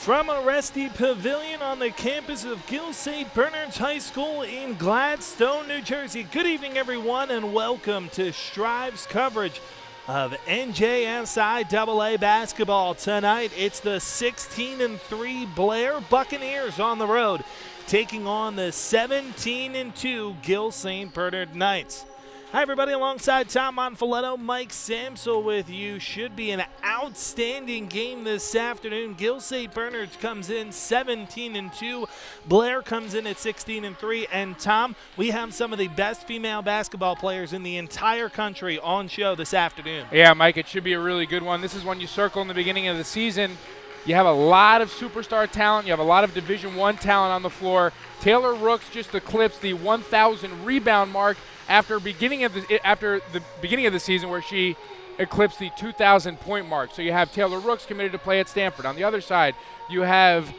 From Aresti Pavilion on the campus of Gill St. Bernard's High School in Gladstone, New Jersey. Good evening, everyone, and welcome to Strive's coverage of NJSIAA basketball. Tonight, it's the 16-3 Blair Buccaneers on the road, taking on the 17-2 Gill St. Bernard Knights. Hi, everybody. Alongside Tom Monfiletto, Mike Samsel with you. Should be an outstanding game this afternoon. Gill St. Bernard's comes in 17-2. Blair comes in at 16-3. And, Tom, we have some of the best female basketball players in the entire country on show this afternoon. Yeah, Mike, it should be a really good one. This is one you circle in the beginning of the season. You have a lot of superstar talent. You have a lot of Division I talent on the floor. Taylor Rooks just eclipsed the 1,000 rebound mark after the beginning of the season, where she eclipsed the 2,000 point mark. So you have Taylor Rooks committed to play at Stanford. On the other side, you have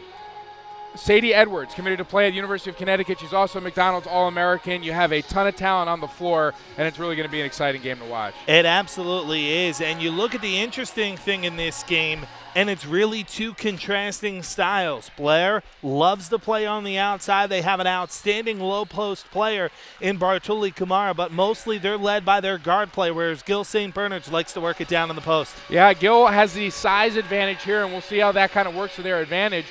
Sadie Edwards committed to play at the University of Connecticut. She's also a McDonald's All-American. You have a ton of talent on the floor, and it's really going to be an exciting game to watch. It absolutely is. And you look at the interesting thing in this game, and it's really two contrasting styles. Blair loves to play on the outside. They have an outstanding low-post player in Bartoli Kamara, but mostly they're led by their guard play, whereas Gill St. Bernard's likes to work it down in the post. Yeah, Gill has the size advantage here, and we'll see how that kind of works to their advantage.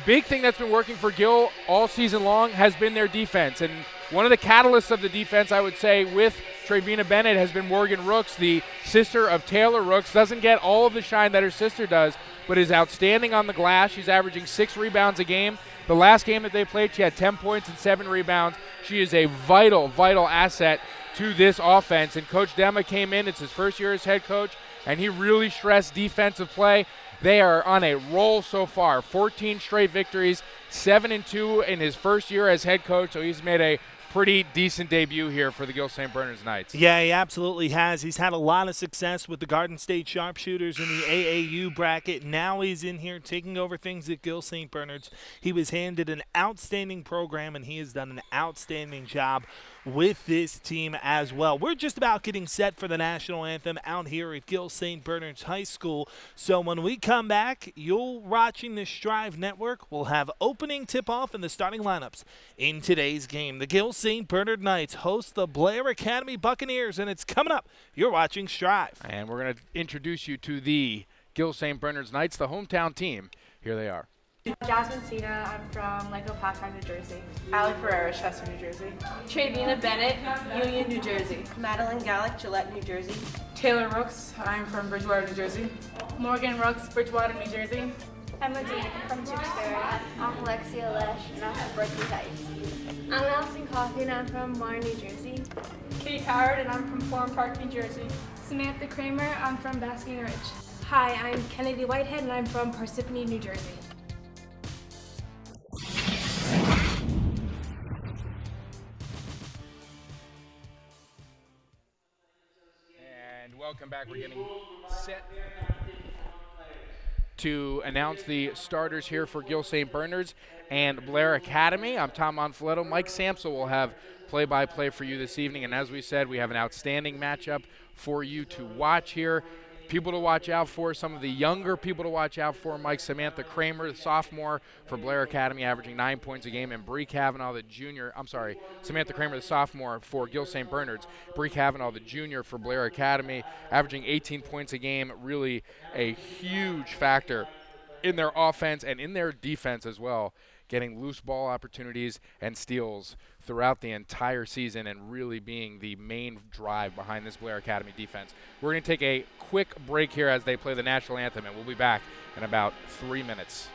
Big thing that's been working for Gill all season long has been their defense. And one of the catalysts of the defense, I would say, with Trevina Bennett has been Morgan Rooks, the sister of Taylor Rooks. Doesn't get all of the shine that her sister does, but is outstanding on the glass. She's averaging 6 rebounds a game. The last game that they played, she had 10 points and 7 rebounds. She is a vital, vital asset to this offense. And Coach Dema came in. It's his first year as head coach, and he really stressed defensive play. They are on a roll so far. 14 straight victories, 7-2 in his first year as head coach. So he's made a pretty decent debut here for the Gill St. Bernard's Knights. Yeah, he absolutely has. He's had a lot of success with the Garden State Sharpshooters in the AAU bracket. Now he's in here taking over things at Gill St. Bernard's. He was handed an outstanding program, and he has done an outstanding job with this team as well. We're just about getting set for the national anthem out here at Gill St. Bernard's High School. So when we come back, you're watching the Strive Network. We'll have opening tip-off and the starting lineups in today's game. The Gill St. Bernard Knights host the Blair Academy Buccaneers, and it's coming up. You're watching Strive. And we're going to introduce you to the Gill St. Bernard's Knights, the hometown team. Here they are. Jasmine Cena, I'm from Lego Packard, New Jersey. Allie Ferreira, Chester, New Jersey. Trevina Bennett, Union, New Jersey. Madeline Gallick, Gillette, New Jersey. Taylor Rooks, I'm from Bridgewater, New Jersey. Morgan Rooks, Bridgewater, New Jersey. Emma Dean from Tewksbury. I'm Alexia Lesh, and I'm from Berkeley Heights. I'm Allison Coffey, and I'm from Warren, New Jersey. Kate Howard, and I'm from Forum Park, New Jersey. Samantha Kramer, I'm from Basking Ridge. Hi, I'm Kennedy Whitehead, and I'm from Parsippany, New Jersey. And welcome back. We're getting set to announce the starters here for Gill St. Bernard's and Blair Academy. I'm Tom Monfiletto. Mike Samsel will have play-by-play for you this evening. And as we said, we have an outstanding matchup for you to watch here. People to watch out for, some of the younger people to watch out for, Mike Samantha Kramer, the sophomore for Blair Academy, averaging 9 points a game, and Bree Cavanaugh, Samantha Kramer, the sophomore for Gill St. Bernard's, Bree Cavanaugh, the junior for Blair Academy, averaging 18 points a game, really a huge factor in their offense and in their defense as well, getting loose ball opportunities and steals throughout the entire season and really being the main drive behind this Blair Academy defense. We're going to take a quick break here as they play the national anthem, and we'll be back in about 3 minutes.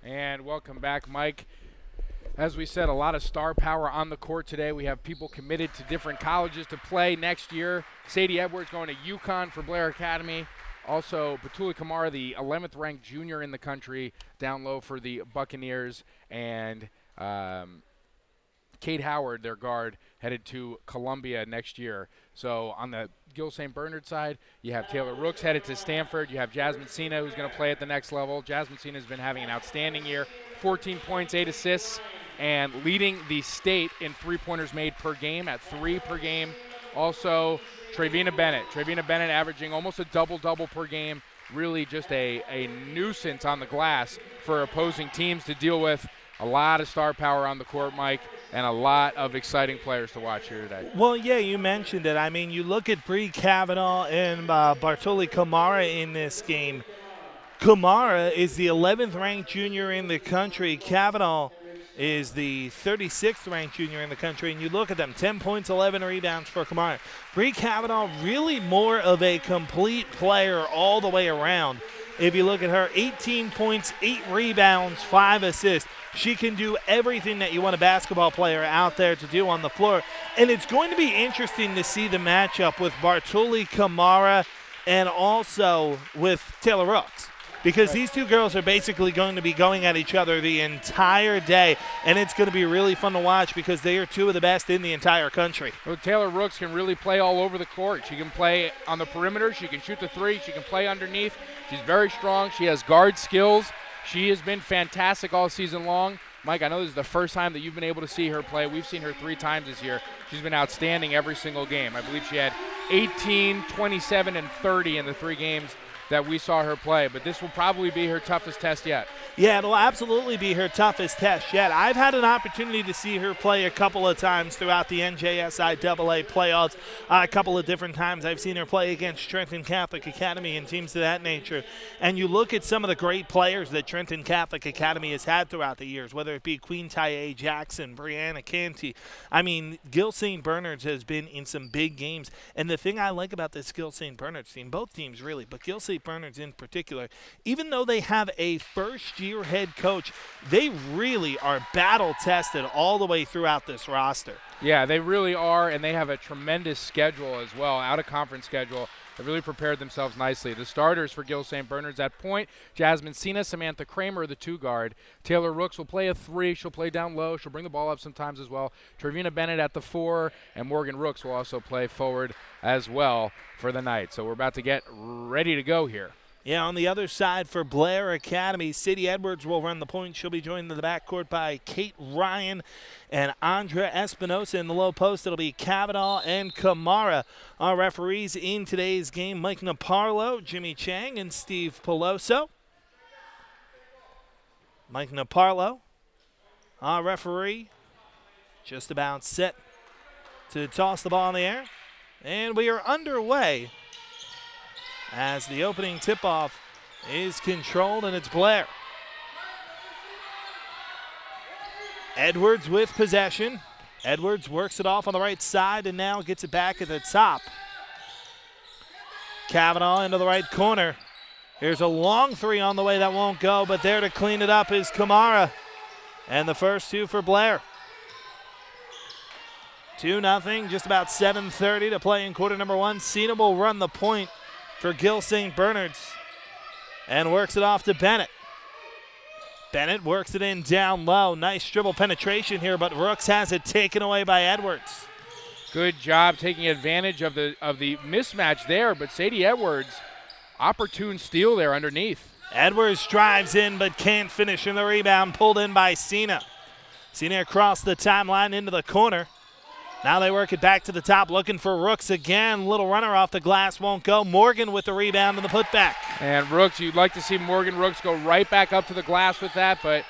And welcome back, Mike. As we said, a lot of star power on the court today. We have people committed to different colleges to play next year. Sadie Edwards going to UConn for Blair Academy. Also, Batuli Kamara, the 11th ranked junior in the country, down low for the Buccaneers. And Kate Howard, their guard, headed to Columbia next year. So on the Gill St. Bernard side, you have Taylor Rooks headed to Stanford. You have Jasmine Sina, who's going to play at the next level. Jasmine Sina has been having an outstanding year, 14 points, 8 assists, and leading the state in three-pointers made per game at 3 per game. Also, Trevina Bennett. Trevina Bennett averaging almost a double-double per game. Really just a nuisance on the glass for opposing teams to deal with. A lot of star power on the court, Mike, and a lot of exciting players to watch here today. Well, yeah, you mentioned it. I mean, you look at Bree Kavanaugh and Bartoli Kamara in this game. Kamara is the 11th ranked junior in the country. Kavanaugh is the 36th ranked junior in the country, and you look at them, 10 points, 11 rebounds for Kamara. Bree Kavanaugh, really more of a complete player all the way around. If you look at her, 18 points, 8 rebounds, 5 assists. She can do everything that you want a basketball player out there to do on the floor. And it's going to be interesting to see the matchup with Bartoli Kamara and also with Taylor Rooks, because these two girls are basically going to be going at each other the entire day, and it's going to be really fun to watch because they are two of the best in the entire country. Well, Taylor Rooks can really play all over the court. She can play on the perimeter. She can shoot the three. She can play underneath. She's very strong. She has guard skills. She has been fantastic all season long. Mike, I know this is the first time that you've been able to see her play. We've seen her 3 times this year. She's been outstanding every single game. I believe she had 18, 27, and 30 in the 3 games that we saw her play, but this will probably be her toughest test yet. Yeah, it'll absolutely be her toughest test yet. I've had an opportunity to see her play a couple of times throughout the NJSIAA playoffs. A couple of different times I've seen her play against Trenton Catholic Academy and teams of that nature. And you look at some of the great players that Trenton Catholic Academy has had throughout the years, whether it be Queen Tye Jackson, Brianna Canty. I mean, Gill St. Bernard's has been in some big games. And the thing I like about this Gill St. Bernard's team, both teams really, but Gill St. Bernard's in particular, even though they have a first-year head coach, they really are battle-tested all the way throughout this roster. Yeah, they really are, and they have a tremendous schedule as well, out-of-conference schedule. They really prepared themselves nicely. The starters for Gill St. Bernard's at point, Jasmine Sina, Samantha Kramer, the 2 guard. Taylor Rooks will play a 3. She'll play down low. She'll bring the ball up sometimes as well. Trevina Bennett at the 4, and Morgan Rooks will also play forward as well for the night. So we're about to get ready to go here. Yeah, on the other side for Blair Academy, Sadie Edwards will run the point. She'll be joined in the backcourt by Kate Ryan and Andra Espinosa. In the low post, it'll be Kavanaugh and Kamara. Our referees in today's game, Mike Naparlo, Jimmy Chang, and Steve Peloso. Mike Naparlo, our referee, just about set to toss the ball in the air. And we are underway as the opening tip-off is controlled, and it's Blair. Edwards with possession. Edwards works it off on the right side and now gets it back at the top. Kavanaugh into the right corner. Here's a long 3 on the way that won't go, but there to clean it up is Kamara. And the first 2 for Blair. 2-0, just about 7:30 to play in quarter number 1. Sina will run the point for Gill St. Bernard's and works it off to Bennett. Bennett works it in down low. Nice dribble penetration here, but Rooks has it taken away by Edwards. Good job taking advantage of the mismatch there, but Sadie Edwards, opportune steal there underneath. Edwards drives in but can't finish, in the rebound pulled in by Sina. Sina across the timeline into the corner. Now they work it back to the top, looking for Rooks again. Little runner off the glass, won't go. Morgan with the rebound and the putback. And Rooks, you'd like to see Morgan Rooks go right back up to the glass with that, but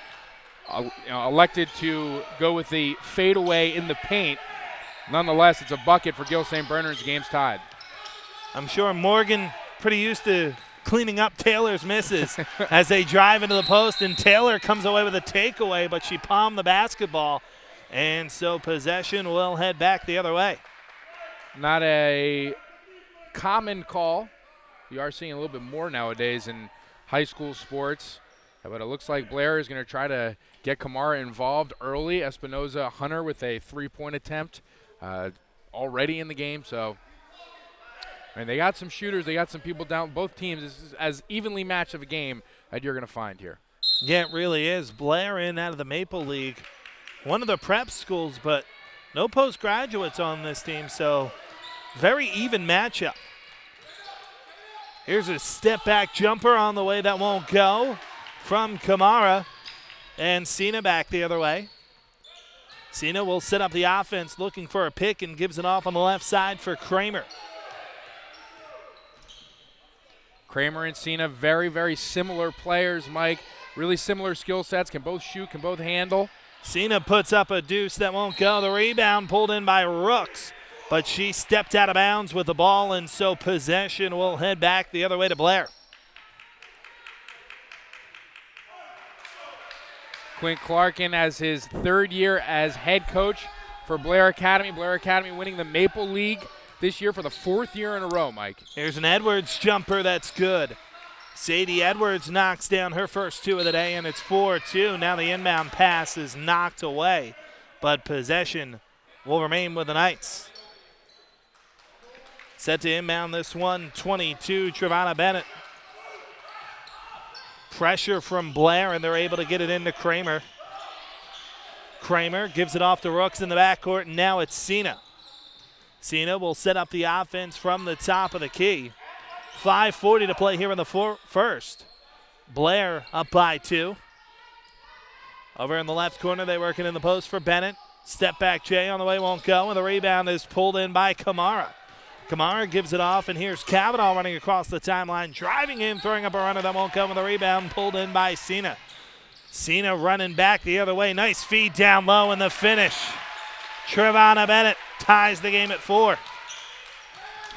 elected to go with the fadeaway in the paint. Nonetheless, it's a bucket for Gill St. Bernard's. Game's tied. I'm sure Morgan pretty used to cleaning up Taylor's misses as they drive into the post, and Taylor comes away with a takeaway, but she palmed the basketball. And so possession will head back the other way. Not a common call. We are seeing a little bit more nowadays in high school sports. But it looks like Blair is going to try to get Kamara involved early. Espinoza Hunter with a 3-point attempt already in the game. So, and they got some shooters. They got some people down. Both teams, this is as evenly matched of a game that you're going to find here. Yeah, it really is. Blair in out of the Maple League, one of the prep schools, but no postgraduates on this team, so very even matchup. Here's a step-back jumper on the way that won't go from Kamara, and Cena back the other way. Cena will set up the offense looking for a pick and gives it off on the left side for Kramer. Kramer and Cena, very, very similar players, Mike. Really similar skill sets, can both shoot, can both handle. Cena puts up a deuce that won't go. The rebound pulled in by Rooks, but she stepped out of bounds with the ball, and so possession will head back the other way to Blair. Quinn Clarkin as his third year as head coach for Blair Academy. Blair Academy winning the Maple League this year for the 4th year in a row, Mike. Here's an Edwards jumper that's good. Sadie Edwards knocks down her first 2 of the day, and it's 4-2. Now the inbound pass is knocked away, but possession will remain with the Knights. Set to inbound this one, 22, Trevonna Bennett. Pressure from Blair, and they're able to get it into Kramer. Kramer gives it off to Rooks in the backcourt, and now it's Cena. Cena will set up the offense from the top of the key. 5:40 to play here in the first. Blair up by 2. Over in the left corner, they working in the post for Bennett. Step back Jay on the way, won't go, and the rebound is pulled in by Kamara. Kamara gives it off, and here's Cavanaugh running across the timeline, driving in, throwing up a runner that won't come with the rebound, pulled in by Cena. Cena running back the other way. Nice feed down low in the finish. Trevonna Bennett ties the game at 4.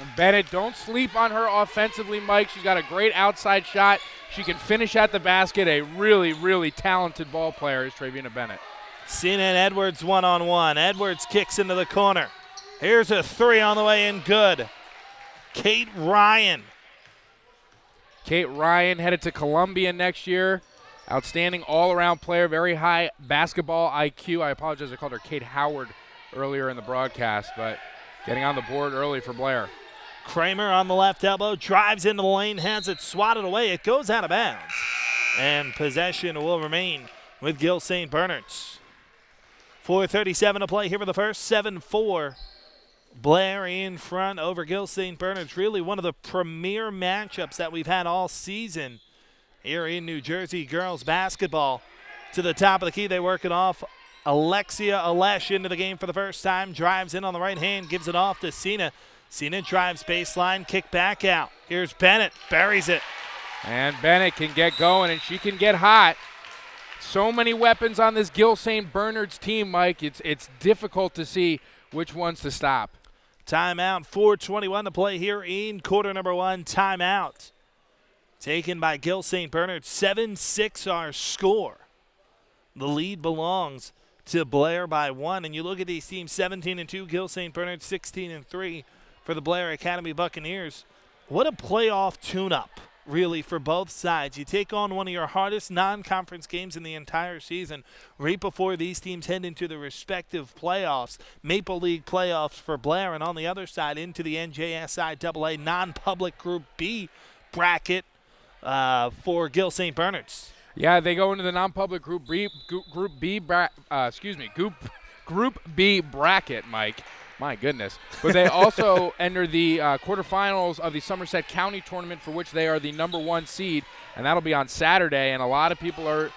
And Bennett, don't sleep on her offensively, Mike. She's got a great outside shot. She can finish at the basket. A really, really talented ball player is Trevonna Bennett. Cena and Edwards one-on-one. Edwards kicks into the corner. Here's a 3 on the way in, good. Kate Ryan. Kate Ryan headed to Columbia next year. Outstanding all-around player, very high basketball IQ. I apologize, I called her Kate Howard earlier in the broadcast, but getting on the board early for Blair. Kramer on the left elbow, drives into the lane, has it swatted away. It goes out of bounds. And possession will remain with Gill St. Bernard's. 4:37 to play here for the first, 7-4. Blair in front over Gill St. Bernard's. Really one of the premier matchups that we've had all season here in New Jersey girls basketball. To the top of the key, they work it off. Alexia Alesh into the game for the first time. Drives in on the right hand, gives it off to Cena. Cena drives baseline, kick back out. Here's Bennett, buries it. And Bennett can get going, and she can get hot. So many weapons on this Gill St. Bernard's team, Mike. It's difficult to see which ones to stop. Timeout, 4:21 to play here in quarter number 1. Timeout taken by Gill St. Bernard. 7-6 our score. The lead belongs to Blair by 1. And you look at these teams, 17-2, Gill St. Bernard 16-3 for the Blair Academy Buccaneers. What a playoff tune-up, really, for both sides. You take on one of your hardest non-conference games in the entire season right before these teams head into the respective playoffs. Maple League playoffs for Blair, and on the other side into the NJSI AA non-public Group B bracket for Gill St. Bernard's. Yeah, they go into the non-public Group B bracket, Mike. My goodness. But they also enter the quarterfinals of the Somerset County tournament, for which they are the number 1 seed, and that'll be on Saturday. And a lot of people are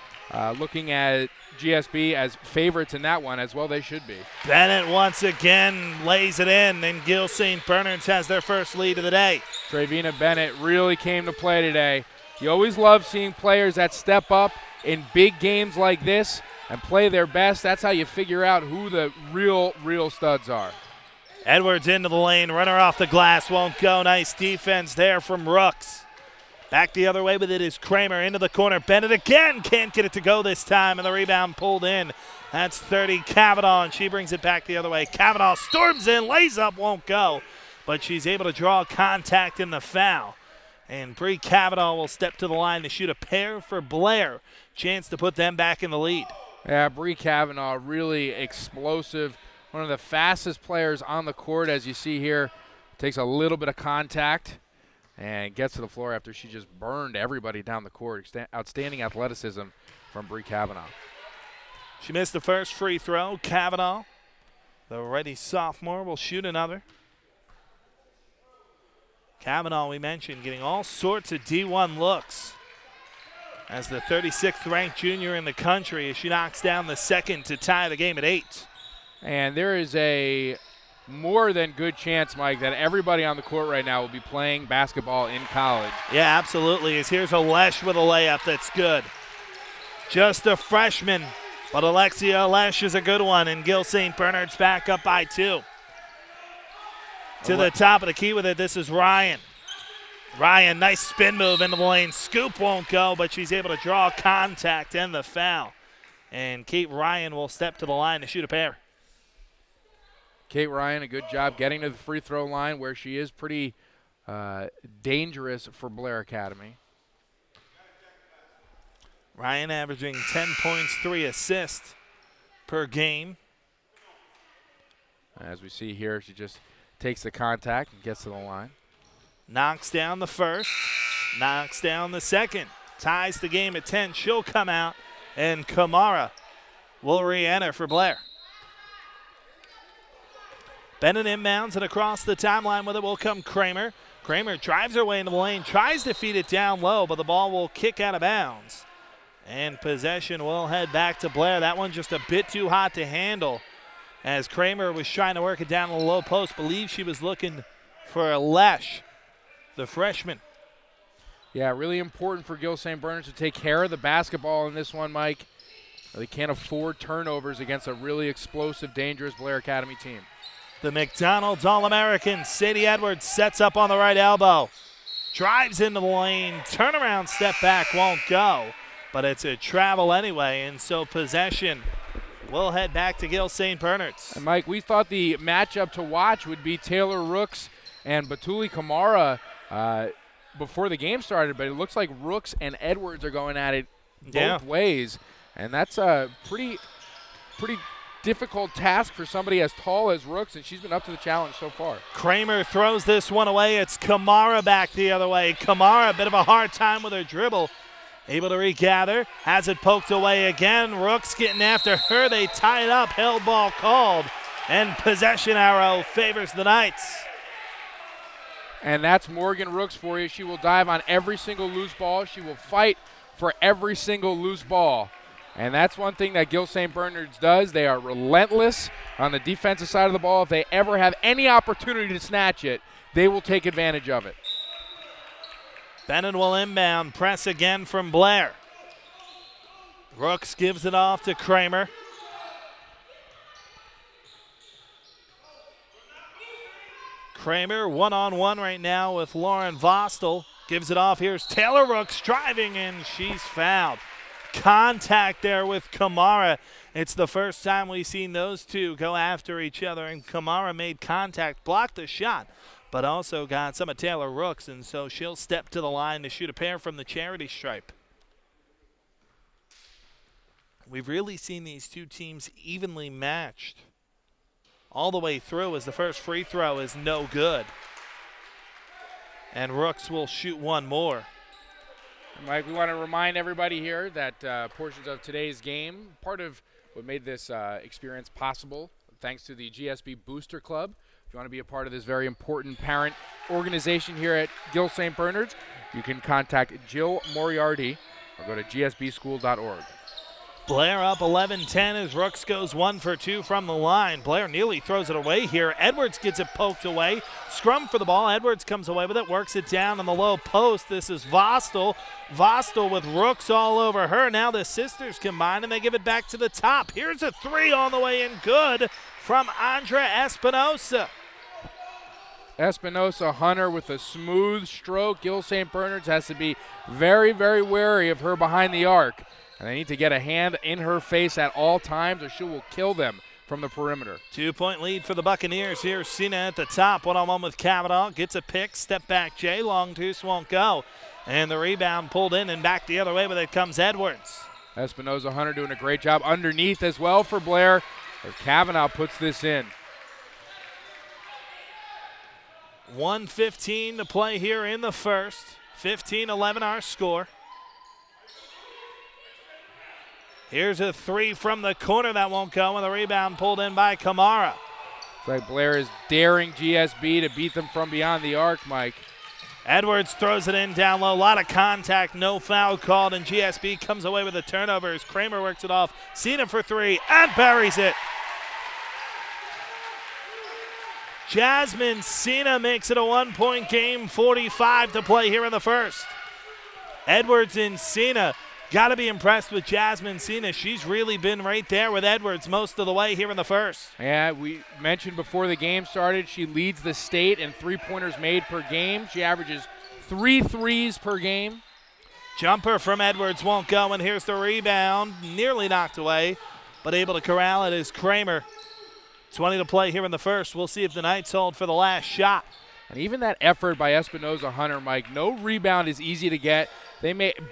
looking at GSB as favorites in that one, as well they should be. Bennett once again lays it in, and Gill St. Bernard's has their first lead of the day. Trevonna Bennett really came to play today. You always love seeing players that step up in big games like this and play their best. That's how you figure out who the real studs are. Edwards into the lane, runner off the glass, won't go. Nice defense there from Rooks. Back the other way with it is Kramer into the corner. Bennett again, can't get it to go this time, and the rebound pulled in. That's 30, Cavanaugh, and she brings it back the other way. Cavanaugh storms in, lays up, won't go, but she's able to draw contact in the foul. And Bree Cavanaugh will step to the line to shoot a pair for Blair. Chance to put them back in the lead. Yeah, Bree Cavanaugh, really explosive. One of the fastest players on the court, as you see here. Takes a little bit of contact and gets to the floor after she just burned everybody down the court. Outstanding athleticism from Bree Cavanaugh. She missed the first free throw. Cavanaugh, the ready sophomore, will shoot another. Cavanaugh, we mentioned, getting all sorts of D1 looks as the 36th ranked junior in the country as she knocks down the second to tie the game at 8. And there is a more than good chance, Mike, that everybody on the court right now will be playing basketball in college. Yeah, absolutely. As here's Alesh with a layup that's good. Just a freshman, but Alexia Alesh is a good one, and Gill St. Bernard's back up by 2. To the top of the key with it, this is Ryan. Ryan, nice spin move into the lane. Scoop won't go, but she's able to draw contact and the foul. And Kate Ryan will step to the line to shoot a pair. Kate Ryan, a good job getting to the free throw line where she is pretty dangerous for Blair Academy. Ryan averaging 10 points, 3 assists per game. As we see here, she just takes the contact and gets to the line. Knocks down the first, knocks down the second. Ties the game at 10. She'll come out, and Kamara will re-enter for Blair. Bennett inbounds, and across the timeline with it will come Kramer. Kramer drives her way into the lane, tries to feed it down low, but the ball will kick out of bounds. And possession will head back to Blair. That one just a bit too hot to handle as Kramer was trying to work it down in the low post. Believe she was looking for Lesh, the freshman. Yeah, really important for Gill St. Bernard to take care of the basketball in this one, Mike. They can't afford turnovers against a really explosive, dangerous Blair Academy team. The McDonald's All-American, Sadie Edwards, sets up on the right elbow. Drives into the lane, turnaround step back won't go, but it's a travel anyway, and so possession will head back to Gill St. Bernard's. And Mike, we thought the matchup to watch would be Taylor Rooks and Batuli Kamara before the game started, but it looks like Rooks and Edwards are going at it both ways, and that's a pretty difficult task for somebody as tall as Rooks, and she's been up to the challenge so far. Kramer throws this one away. It's Kamara back the other way. Kamara, a bit of a hard time with her dribble. Able to regather, has it poked away again. Rooks getting after her. They tie it up. Held ball called, and possession arrow favors the Knights. And that's Morgan Rooks for you. She will dive on every single loose ball. She will fight for every single loose ball. And that's one thing that Gill St. Bernard's does. They are relentless on the defensive side of the ball. If they ever have any opportunity to snatch it, they will take advantage of it. Bennett will inbound, press again from Blair. Rooks gives it off to Kramer. Kramer one-on-one right now with Lauren Vostel. Gives it off. Here's Taylor Rooks driving, and she's fouled. Contact there with Kamara. It's the first time we've seen those two go after each other, and Kamara made contact, blocked the shot, but also got some of Taylor Rooks, and so she'll step to the line to shoot a pair from the charity stripe. We've really seen these two teams evenly matched all the way through, as the first free throw is no good. And Rooks will shoot one more. Mike, we want to remind everybody here that portions of today's game, part of what made this experience possible, thanks to the GSB Booster Club. If you want to be a part of this very important parent organization here at Gill St. Bernard's, you can contact Jill Moriarty or go to gsbschool.org. Blair up 11-10 as Rooks goes 1 for 2 from the line. Blair nearly throws it away here. Edwards gets it poked away. Scrum for the ball. Edwards comes away with it, works it down on the low post. This is Vostel. Vostel with Rooks all over her. Now the sisters combine and they give it back to the top. Here's a three on the way and good from Andra Espinosa. Espinosa Hunter with a smooth stroke. Gill St. Bernard's has to be very, very wary of her behind the arc. And they need to get a hand in her face at all times or she will kill them from the perimeter. 2-point lead for the Buccaneers. Here's Cena at the top. One-on-one with Kavanaugh. Gets a pick. Step back Jay. Long deuce won't go. And the rebound pulled in and back the other way, but it comes Edwards. Espinoza Hunter doing a great job underneath as well for Blair. But Kavanaugh puts this in. 1:15 to play here in the first. 15-11 our score. Here's a three from the corner that won't go, and the rebound pulled in by Kamara. It's like Blair is daring GSB to beat them from beyond the arc, Mike. Edwards throws it in down low. A lot of contact, no foul called, and GSB comes away with a turnover as Kramer works it off. Cena for three and buries it. Jasmine Cena makes it a 1-point game, 45 to play here in the first. Edwards and Cena. Got to be impressed with Jasmine Cena. She's really been right there with Edwards most of the way here in the first. Yeah, we mentioned before the game started, she leads the state in three-pointers made per game. She averages 3 threes per game. Jumper from Edwards won't go, and here's the rebound. Nearly knocked away, but able to corral it is Kramer. 20 to play here in the first. We'll see if the Knights hold for the last shot. And even that effort by Espinoza Hunter, Mike, no rebound is easy to get.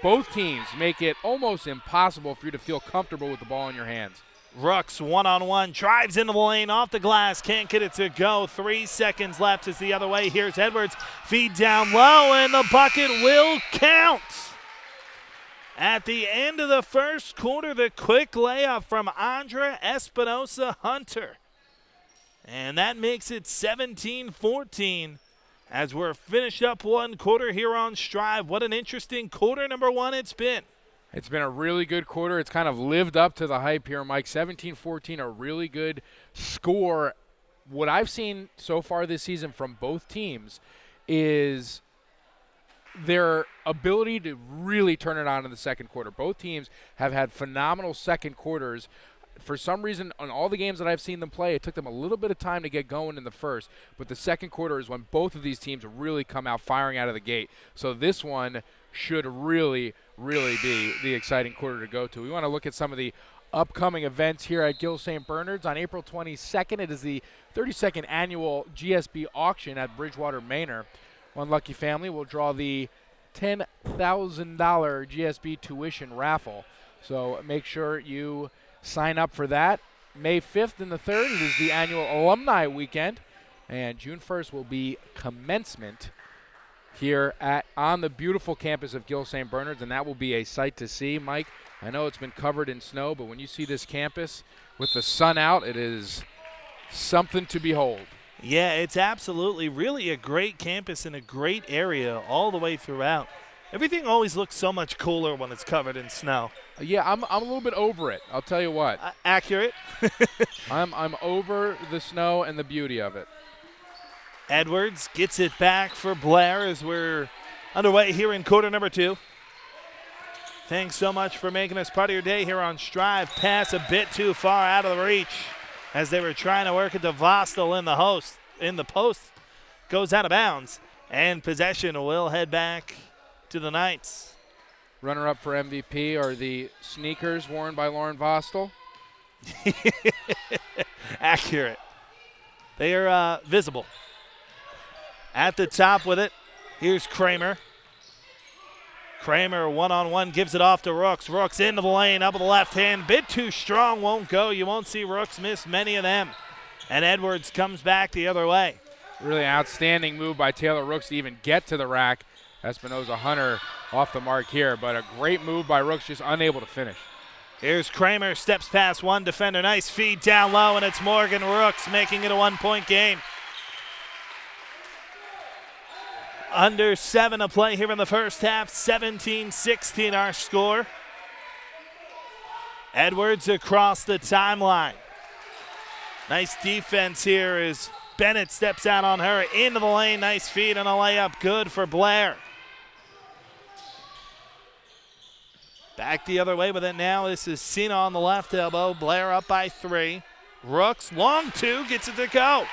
Both teams make it almost impossible for you to feel comfortable with the ball in your hands. Rooks one-on-one, drives into the lane, off the glass, can't get it to go. 3 seconds left. It's the other way. Here's Edwards. Feed down low, and the bucket will count. At the end of the first quarter, the quick layup from Andra Espinoza Hunter. And that makes it 17-14. As we're finished up one quarter here on Strive. What an interesting quarter number one it's been. It's been a really good quarter. It's kind of lived up to the hype here, Mike. 17-14, a really good score. What I've seen so far this season from both teams is their ability to really turn it on in the second quarter. Both teams have had phenomenal second quarters. For some reason, on all the games that I've seen them play, it took them a little bit of time to get going in the first. But the second quarter is when both of these teams really come out firing out of the gate. So this one should really, really be the exciting quarter to go to. We want to look at some of the upcoming events here at Gill St. Bernard's. On April 22nd, it is the 32nd annual GSB auction at Bridgewater Manor. One lucky family will draw the $10,000 GSB tuition raffle. So make sure you sign up for that. May 5th and the 3rd, it is the annual alumni weekend. And June 1st will be commencement here on the beautiful campus of Gill St. Bernard's, and that will be a sight to see. Mike, I know it's been covered in snow, but when you see this campus with the sun out, it is something to behold. Yeah, it's absolutely really a great campus in a great area all the way throughout. Everything always looks so much cooler when it's covered in snow. Yeah, I'm a little bit over it. I'll tell you what. Accurate. I'm over the snow and the beauty of it. Edwards gets it back for Blair as we're underway here in quarter number two. Thanks so much for making us part of your day here on Strive. Pass a bit too far out of the reach as they were trying to work it to Vostel in the post. Goes out of bounds, and possession will head back to the Knights. Runner-up for MVP are the sneakers worn by Lauren Vostel. Accurate. They are visible. At the top with it, here's Kramer. Kramer one-on-one gives it off to Rooks. Rooks into the lane, up with the left hand. Bit too strong, won't go. You won't see Rooks miss many of them. And Edwards comes back the other way. Really outstanding move by Taylor Rooks to even get to the rack. Espinoza Hunter off the mark here, but a great move by Rooks, just unable to finish. Here's Kramer, steps past one defender. Nice feed down low, and it's Morgan Rooks making it a 1-point game. Under 7 to play here in the first half. 17-16 our score. Edwards across the timeline. Nice defense here as Bennett steps out on her. Into the lane, nice feed and a layup. Good for Blair. Back the other way with it now. This is Cena on the left elbow. Blair up by 3. Rooks, long 2, gets it to go.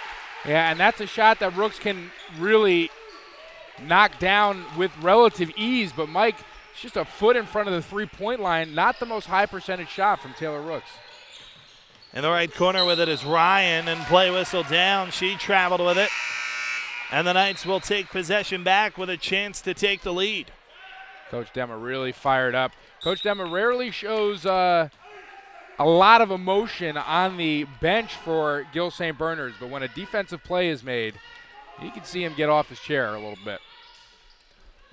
Yeah, and that's a shot that Rooks can really knock down with relative ease. But, Mike, it's just a foot in front of the three-point line. Not the most high percentage shot from Taylor Rooks. In the right corner with it is Ryan, and play whistle down. She traveled with it. And the Knights will take possession back with a chance to take the lead. Coach Demma really fired up. Coach Demma rarely shows a lot of emotion on the bench for Gill St. Bernard's, but when a defensive play is made, you can see him get off his chair a little bit.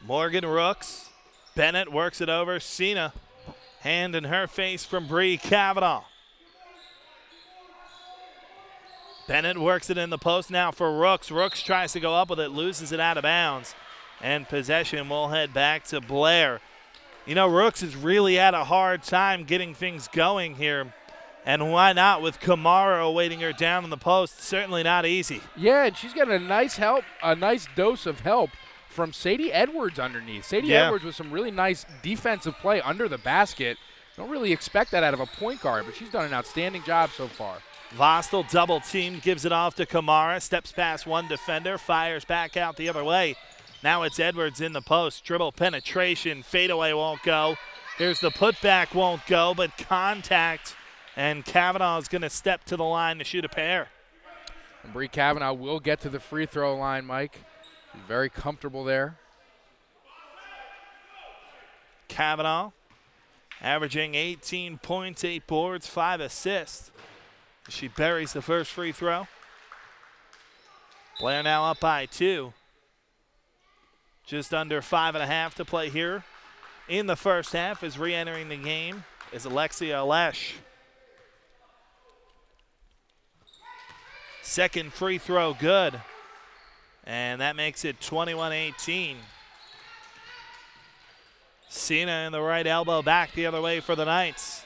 Morgan Rooks. Bennett works it over. Cena, hand in her face from Bree Kavanaugh. Bennett works it in the post now for Rooks. Rooks tries to go up with it, loses it out of bounds, and possession will head back to Blair. You know, Rooks has really had a hard time getting things going here, and why not with Kamara awaiting her down in the post? Certainly not easy. Yeah, and she's getting a nice dose of help from Sadie Edwards underneath. Sadie Edwards with some really nice defensive play under the basket. Don't really expect that out of a point guard, but she's done an outstanding job so far. Vostel double team, gives it off to Kamara, steps past one defender, fires back out the other way. Now it's Edwards in the post, dribble penetration, fadeaway won't go. Here's the putback, won't go, but contact, and Kavanaugh is going to step to the line to shoot a pair. And Bree Kavanaugh will get to the free throw line, Mike. She's very comfortable there. Kavanaugh averaging 18 points, 8 boards, 5 assists. She buries the first free throw. Blair now up by 2. Just under 5.5 to play here in the first half. As re-entering the game is Alexia Alesh. Second free throw good. And that makes it 21-18. Cena in the right elbow, back the other way for the Knights.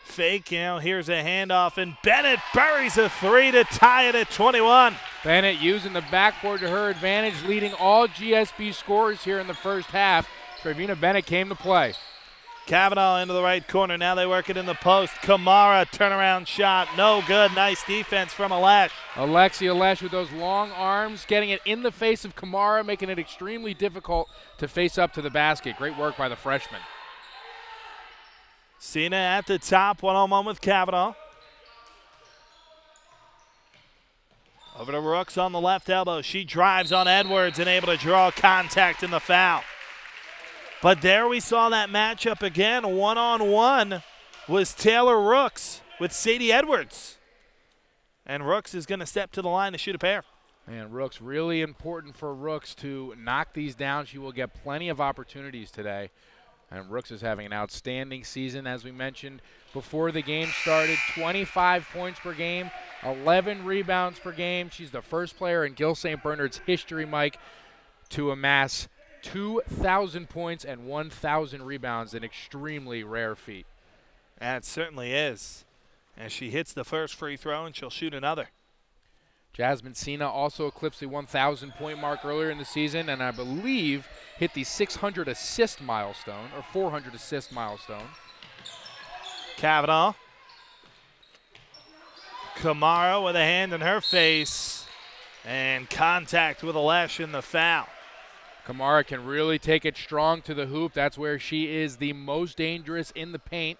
Fake, here's a handoff, and Bennett buries a 3 to tie it at 21. Bennett using the backboard to her advantage, leading all GSB scorers here in the first half. Trevina Bennett came to play. Kavanaugh into the right corner. Now they work it in the post. Kamara, turnaround shot. No good. Nice defense from Alesh. Alexia Alesh with those long arms, getting it in the face of Kamara, making it extremely difficult to face up to the basket. Great work by the freshman. Cena at the top, one-on-one with Kavanaugh. Over to Rooks on the left elbow. She drives on Edwards and able to draw contact in the foul. But there we saw that matchup again. One-on-one was Taylor Rooks with Sadie Edwards. And Rooks is going to step to the line to shoot a pair. And Rooks, really important for Rooks to knock these down. She will get plenty of opportunities today. And Rooks is having an outstanding season, as we mentioned before the game started. 25 points per game, 11 rebounds per game. She's the first player in Gill St. Bernard's history, Mike, to amass 2,000 points and 1,000 rebounds, an extremely rare feat. That certainly is. As she hits the first free throw, and she'll shoot another. Jasmine Cena also eclipsed the 1,000-point mark earlier in the season, and I believe hit the 600-assist milestone, or 400-assist milestone. Kavanaugh. Kamara with a hand in her face, and contact with Alesh in the foul. Kamara can really take it strong to the hoop. That's where she is the most dangerous in the paint,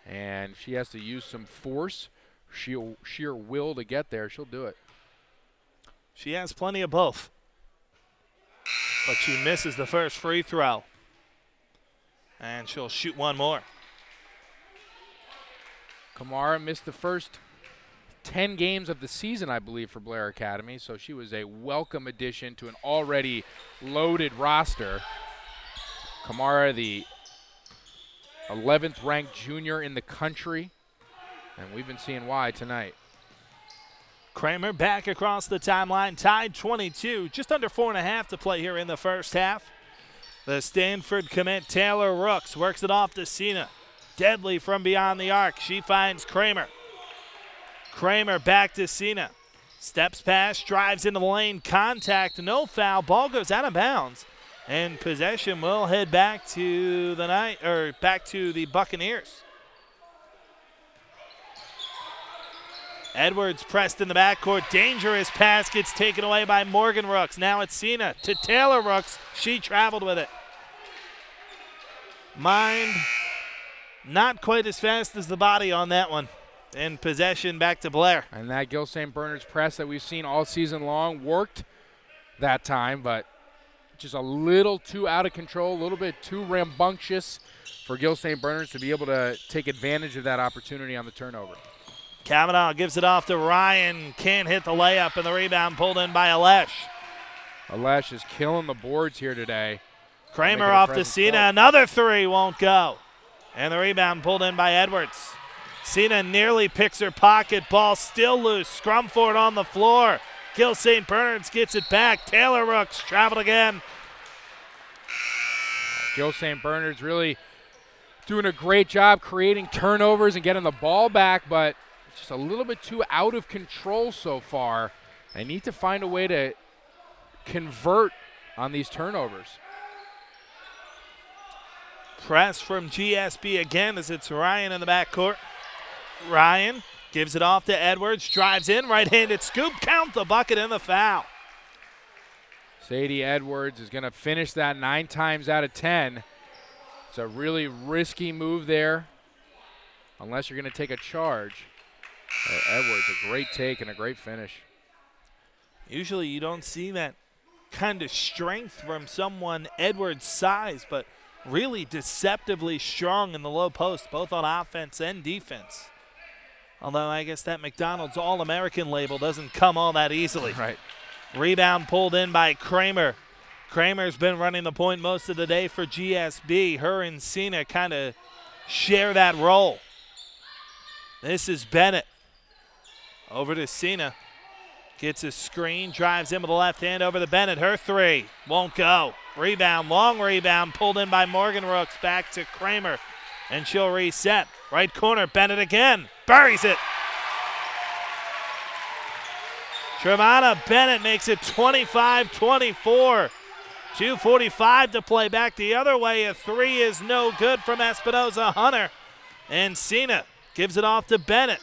and she has to use some force, sheer will to get there. She'll do it. She has plenty of both. But she misses the first free throw. And she'll shoot one more. Kamara missed the first 10 games of the season, I believe, for Blair Academy, so she was a welcome addition to an already loaded roster. Kamara, the 11th ranked junior in the country, and we've been seeing why tonight. Kramer back across the timeline, tied 22, just under 4.5 to play here in the first half. The Stanford commit Taylor Rooks works it off to Cena. Deadly from beyond the arc. She finds Kramer. Kramer back to Cena. Steps past, drives into the lane, contact, no foul. Ball goes out of bounds, and possession will head back to the Buccaneers. Edwards pressed in the backcourt. Dangerous pass gets taken away by Morgan Rooks. Now it's Cena to Taylor Rooks. She traveled with it. Mind not quite as fast as the body on that one. In possession, back to Blair. And that Gill St. Bernard's press that we've seen all season long worked that time, but just a little too out of control, a little bit too rambunctious for Gill St. Bernard's to be able to take advantage of that opportunity on the turnover. Kavanaugh gives it off to Ryan. Can't hit the layup, and the rebound pulled in by Alesh. Alesh is killing the boards here today. Kramer off to Cena. Another three won't go. And the rebound pulled in by Edwards. Cena nearly picks her pocket. Ball still loose. Scrum for it on the floor. Gill St. Bernard's gets it back. Taylor Rooks traveled again. Gill St. Bernard's really doing a great job creating turnovers and getting the ball back, but just a little bit too out of control so far. They need to find a way to convert on these turnovers. Press from GSB again as it's Ryan in the backcourt. Ryan gives it off to Edwards, drives in, right-handed scoop, count the bucket and the foul. Sadie Edwards is going to finish that 9 times out of 10. It's a really risky move there, unless you're going to take a charge. Edwards, a great take and a great finish. Usually you don't see that kind of strength from someone Edwards' size, but really deceptively strong in the low post, both on offense and defense. Although I guess that McDonald's All-American label doesn't come all that easily. Right. Rebound pulled in by Kramer. Kramer's been running the point most of the day for GSB. Her and Cena kind of share that role. This is Bennett. Over to Cena. Gets a screen, drives in with the left hand over to Bennett. Her three won't go. Rebound, long rebound, pulled in by Morgan Rooks. Back to Kramer, and she'll reset. Right corner, Bennett again. Buries it. Trevana Bennett makes it 25-24. 2:45 to play. Back the other way. A three is no good from Espinoza Hunter. And Cena gives it off to Bennett.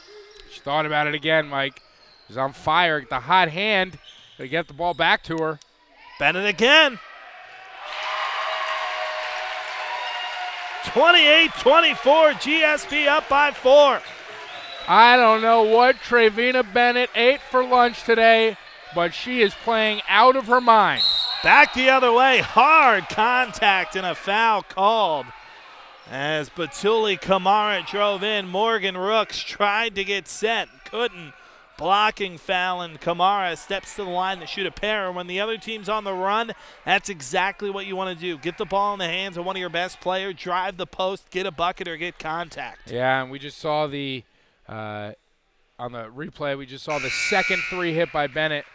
She thought about it again, Mike. She's on fire. The hot hand. They get the ball back to her. Bennett again. 28-24. GSB up by 4. I don't know what Trevina Bennett ate for lunch today, but she is playing out of her mind. Back the other way. Hard contact and a foul called. As Batuli Kamara drove in, Morgan Rooks tried to get set, couldn't. Blocking foul, and Kamara steps to the line to shoot a pair. When the other team's on the run, that's exactly what you want to do. Get the ball in the hands of one of your best players, drive the post, get a bucket, or get contact. Yeah, and we just saw the, on the replay, we just saw the second three hit by Bennett.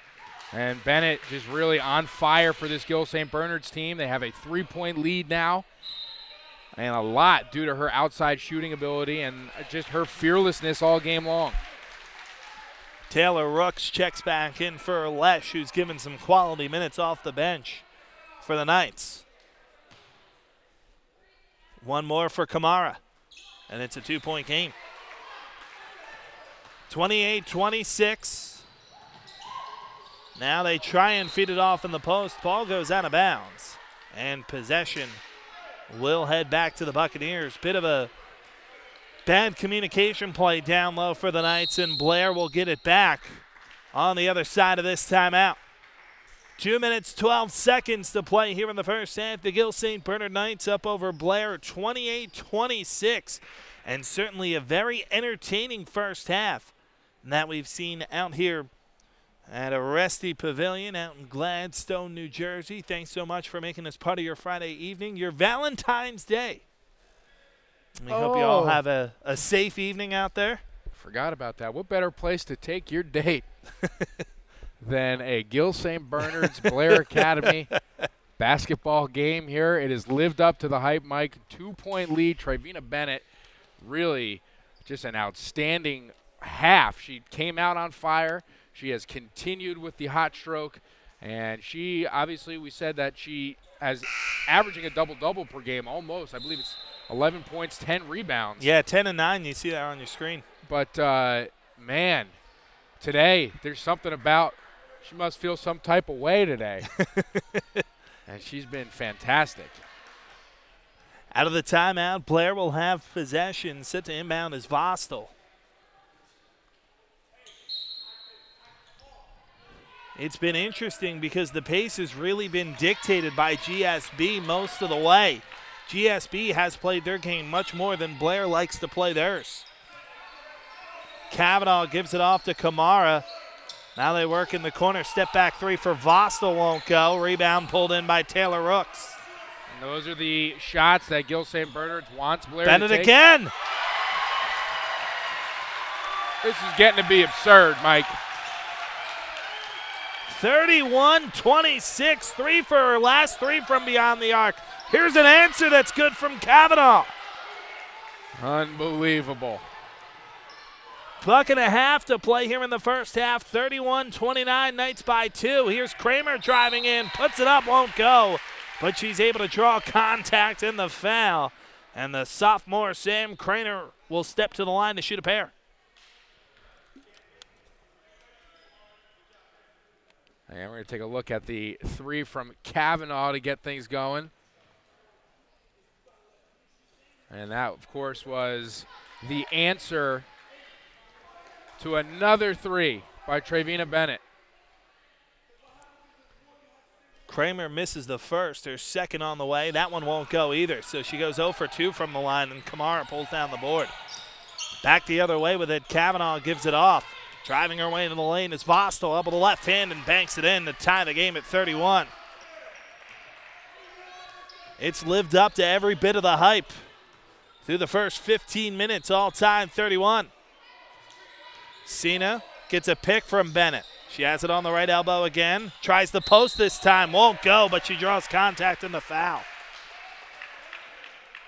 And Bennett just really on fire for this Gill St. Bernard's team. They have a 3-point lead now. And a lot due to her outside shooting ability and just her fearlessness all game long. Taylor Rooks checks back in for Lesh, who's given some quality minutes off the bench for the Knights. One more for Kamara, and it's a 2-point game. 28-26. Now they try and feed it off in the post. Ball goes out of bounds, and possession will head back to the Buccaneers. Bit of a bad communication play down low for the Knights, and Blair will get it back on the other side of this timeout. 2 minutes, 12 seconds to play here in the first half. The Gill St. Bernard Knights up over Blair 28-26, and certainly a very entertaining first half that we've seen out here at a Resty Pavilion out in Gladstone, New Jersey. Thanks so much for making this part of your Friday evening, your Valentine's Day. We hope you all have a safe evening out there. Forgot about that. What better place to take your date than a Gill St. Bernard's Blair Academy basketball game here? It has lived up to the hype, Mike. 2-point lead. Trevina Bennett, really just an outstanding half. She came out on fire. She has continued with the hot stroke. And she, obviously, we said that she is averaging a double-double per game almost. I believe it's 11 points, 10 rebounds. Yeah, 10 and 9. You see that on your screen. But, man, today there's something about she must feel some type of way today. And she's been fantastic. Out of the timeout, Blair will have possession. Set to inbound is Vostel. It's been interesting because the pace has really been dictated by GSB most of the way. GSB has played their game much more than Blair likes to play theirs. Kavanaugh gives it off to Kamara. Now they work in the corner. Step back three for Vostel won't go. Rebound pulled in by Taylor Rooks. And those are the shots that Gill St. Bernard's wants Blair Bennett to take. again. This is getting to be absurd, Mike. 31-26, three for her last three from beyond the arc. Here's an answer that's good from Kavanaugh. Unbelievable. Buck and a half to play here in the first half. 31-29, Knights by two. Here's Kramer driving in, puts it up, won't go. But she's able to draw contact in the foul. And the sophomore Sam Kramer will step to the line to shoot a pair. And we're going to take a look at the three from Kavanaugh to get things going. And that, of course, was the answer to another three by Trevina Bennett. Kramer misses the first, her second on the way. That one won't go either, so she goes 0 for 2 from the line, and Kamara pulls down the board. Back the other way with it, Kavanaugh gives it off. Driving her way into the lane is Vostel, up with the left hand and banks it in to tie the game at 31. It's lived up to every bit of the hype through the first 15 minutes, all time 31. Cena gets a pick from Bennett. She has it on the right elbow again. Tries the post this time, won't go, but she draws contact in the foul.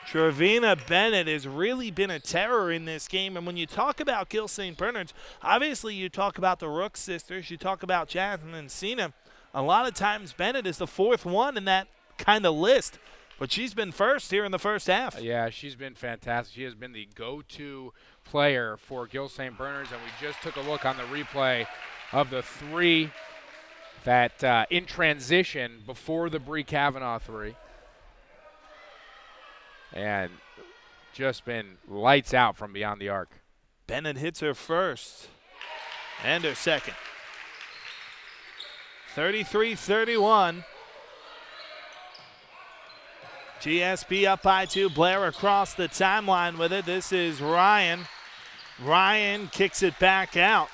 Trevina Bennett has really been a terror in this game. And when you talk about Gill St. Bernard's, obviously you talk about the Rooks sisters, you talk about Jasmine and Cena. A lot of times Bennett is the fourth one in that kind of list. But she's been first here in the first half. Yeah, she's been fantastic. She has been the go-to player for Gill St. Bernard's. And we just took a look on the replay of the three that in transition before the Bree Kavanaugh three. And just been lights out from beyond the arc. Bennett hits her first and her second. 33-31. GSB up by two. Blair across the timeline with it. This is Ryan. Ryan kicks it back out.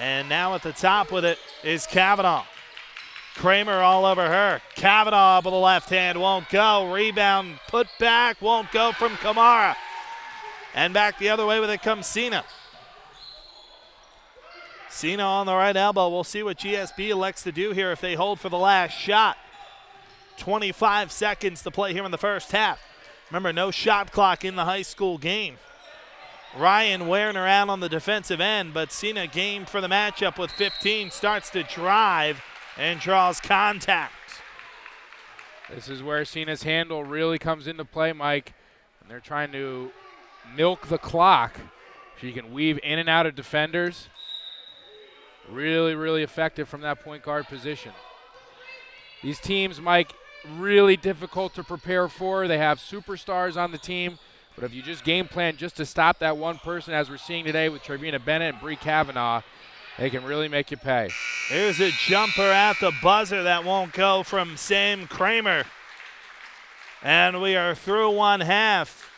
And now at the top with it is Kavanaugh. Kramer all over her. Kavanaugh with the left hand won't go. Rebound put back won't go from Kamara. And back the other way with it comes Cena. Cena on the right elbow. We'll see what GSB elects to do here if they hold for the last shot. 25 seconds to play here in the first half. Remember, no shot clock in the high school game. Ryan wearing her out on the defensive end, but Cena game for the matchup with 15, starts to drive and draws contact. This is where Cena's handle really comes into play, Mike. And they're trying to milk the clock. She can weave in and out of defenders. Really, really effective from that point guard position. These teams, Mike, really difficult to prepare for. They have superstars on the team. But if you just game plan just to stop that one person, as we're seeing today with Trevina Bennett and Bree Kavanaugh, they can really make you pay. Here's a jumper at the buzzer that won't go from Sam Kramer. And we are through one half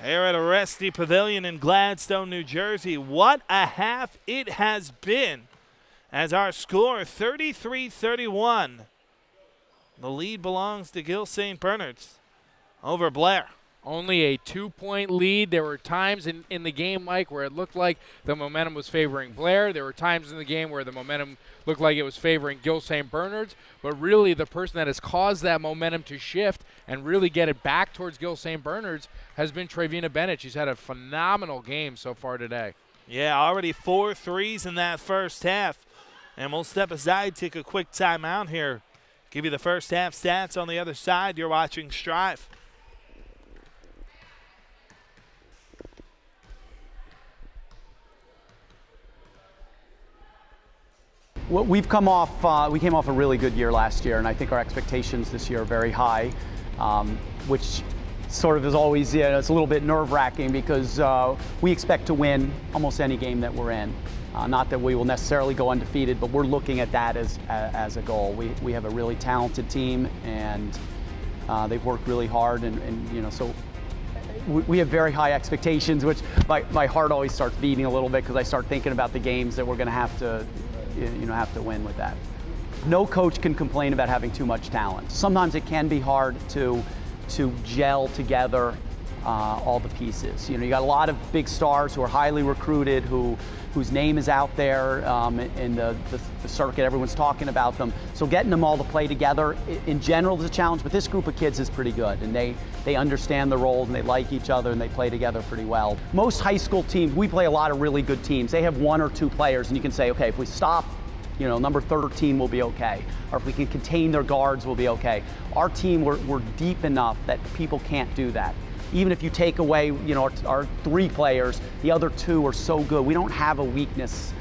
here at Aresti Pavilion in Gladstone, New Jersey. What a half it has been, as our score 33-31. The lead belongs to Gill St. Bernard's over Blair. Only a 2-point lead. There were times in the game, Mike, where it looked like the momentum was favoring Blair. There were times in the game where the momentum looked like it was favoring Gill St. Bernard's. But really the person that has caused that momentum to shift and really get it back towards Gill St. Bernard's has been Trevina Bennett. She's had a phenomenal game so far today. Yeah, already 4 threes in that first half. And we'll step aside, take a quick timeout here. Give you the first half stats on the other side. You're watching Strive. Well, we came off a really good year last year, and I think our expectations this year are very high, which sort of is always, it's a little bit nerve-wracking because we expect to win almost any game that we're in. Not that we will necessarily go undefeated, but we're looking at that as a goal. We have a really talented team, and they've worked really hard, and so we have very high expectations, which my heart always starts beating a little bit because I start thinking about the games that we're going to have to win with that. No coach can complain about having too much talent. Sometimes it can be hard to gel together all the pieces. You got a lot of big stars who are highly recruited, whose name is out there in the circuit. Everyone's talking about them. So getting them all to play together in general is a challenge, but this group of kids is pretty good, and they understand the roles, and they like each other, and they play together pretty well. Most high school teams, we play a lot of really good teams. They have one or two players, and you can say, okay, if we stop number 13 will be okay. Or if we can contain their guards, we'll be okay. Our team, we're deep enough that people can't do that. Even if you take away, our 3 players, the other 2 are so good. We don't have a weakness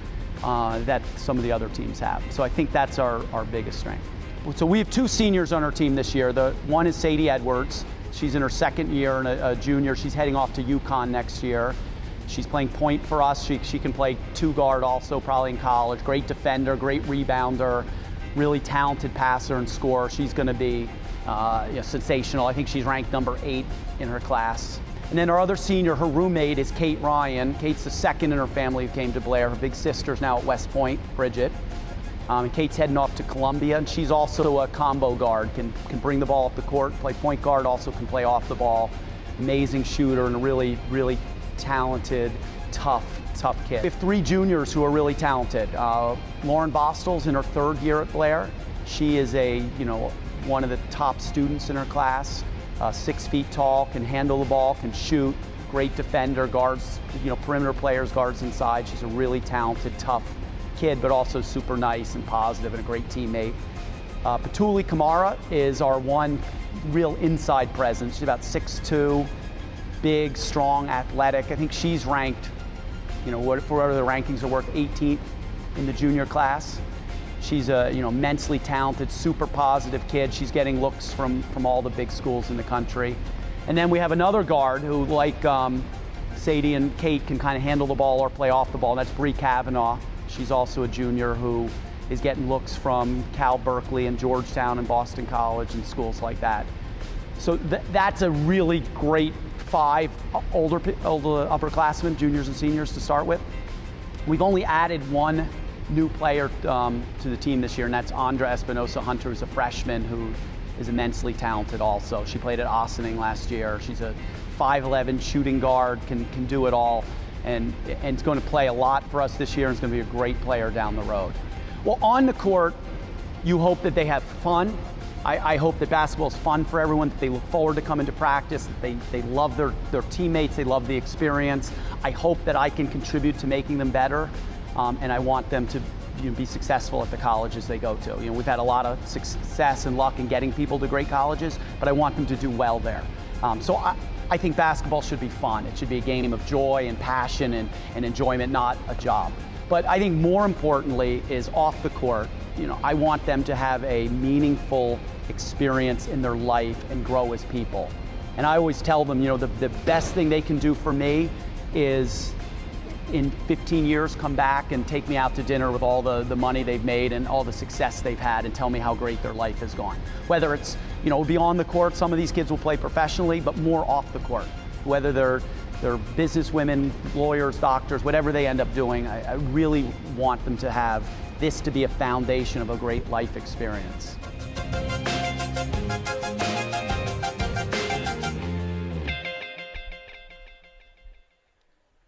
that some of the other teams have. So I think that's our biggest strength. So we have 2 seniors on our team this year. The one is Sadie Edwards. She's in her 2nd year and a junior. She's heading off to UConn next year. She's playing point for us. She can play 2 guard also, probably in college. Great defender, great rebounder, really talented passer and scorer. She's going to be sensational. I think she's ranked number 8 in her class. And then our other senior, her roommate, is Kate Ryan. Kate's the 2nd in her family who came to Blair. Her big sister's now at West Point, Bridget. And Kate's heading off to Columbia, and she's also a combo guard, can bring the ball up the court, play point guard, also can play off the ball. Amazing shooter and a really, really talented, tough kid. We have 3 juniors who are really talented. Lauren Bostel's in her 3rd year at Blair. She is one of the top students in her class. 6 feet tall, can handle the ball, can shoot, great defender, guards, perimeter players, guards inside. She's a really talented, tough kid, but also super nice and positive and a great teammate. Patuli Kamara is our one real inside presence. She's about 6'2", big, strong, athletic. I think she's ranked, whatever the rankings are worth, 18th in the junior class. She's a immensely talented, super positive kid. She's getting looks from all the big schools in the country. And then we have another guard who, like Sadie and Kate, can kind of handle the ball or play off the ball. And that's Bree Kavanaugh. She's also a junior who is getting looks from Cal Berkeley and Georgetown and Boston College and schools like that. So that's a really great 5 older upperclassmen, juniors and seniors to start with. We've only added 1 new player to the team this year, and that's Andra Espinosa-Hunter, who's a freshman who is immensely talented also. She played at Ossining last year. She's a 5'11" shooting guard, can do it all, and it's going to play a lot for us this year, and is going to be a great player down the road. Well, on the court, you hope that they have fun. I hope that basketball is fun for everyone, that they look forward to coming to practice, that they love their teammates, they love the experience. I hope that I can contribute to making them better, and I want them to be successful at the colleges they go to. We've had a lot of success and luck in getting people to great colleges, but I want them to do well there. So I think basketball should be fun. It should be a game of joy and passion and enjoyment, not a job. But I think more importantly is off the court. I want them to have a meaningful experience in their life and grow as people. And I always tell them, the best thing they can do for me is in 15 years come back and take me out to dinner with all the money they've made and all the success they've had and tell me how great their life has gone. Whether it's, beyond the court, some of these kids will play professionally, but more off the court. Whether they're business women, lawyers, doctors, whatever they end up doing, I really want them to have this to be a foundation of a great life experience.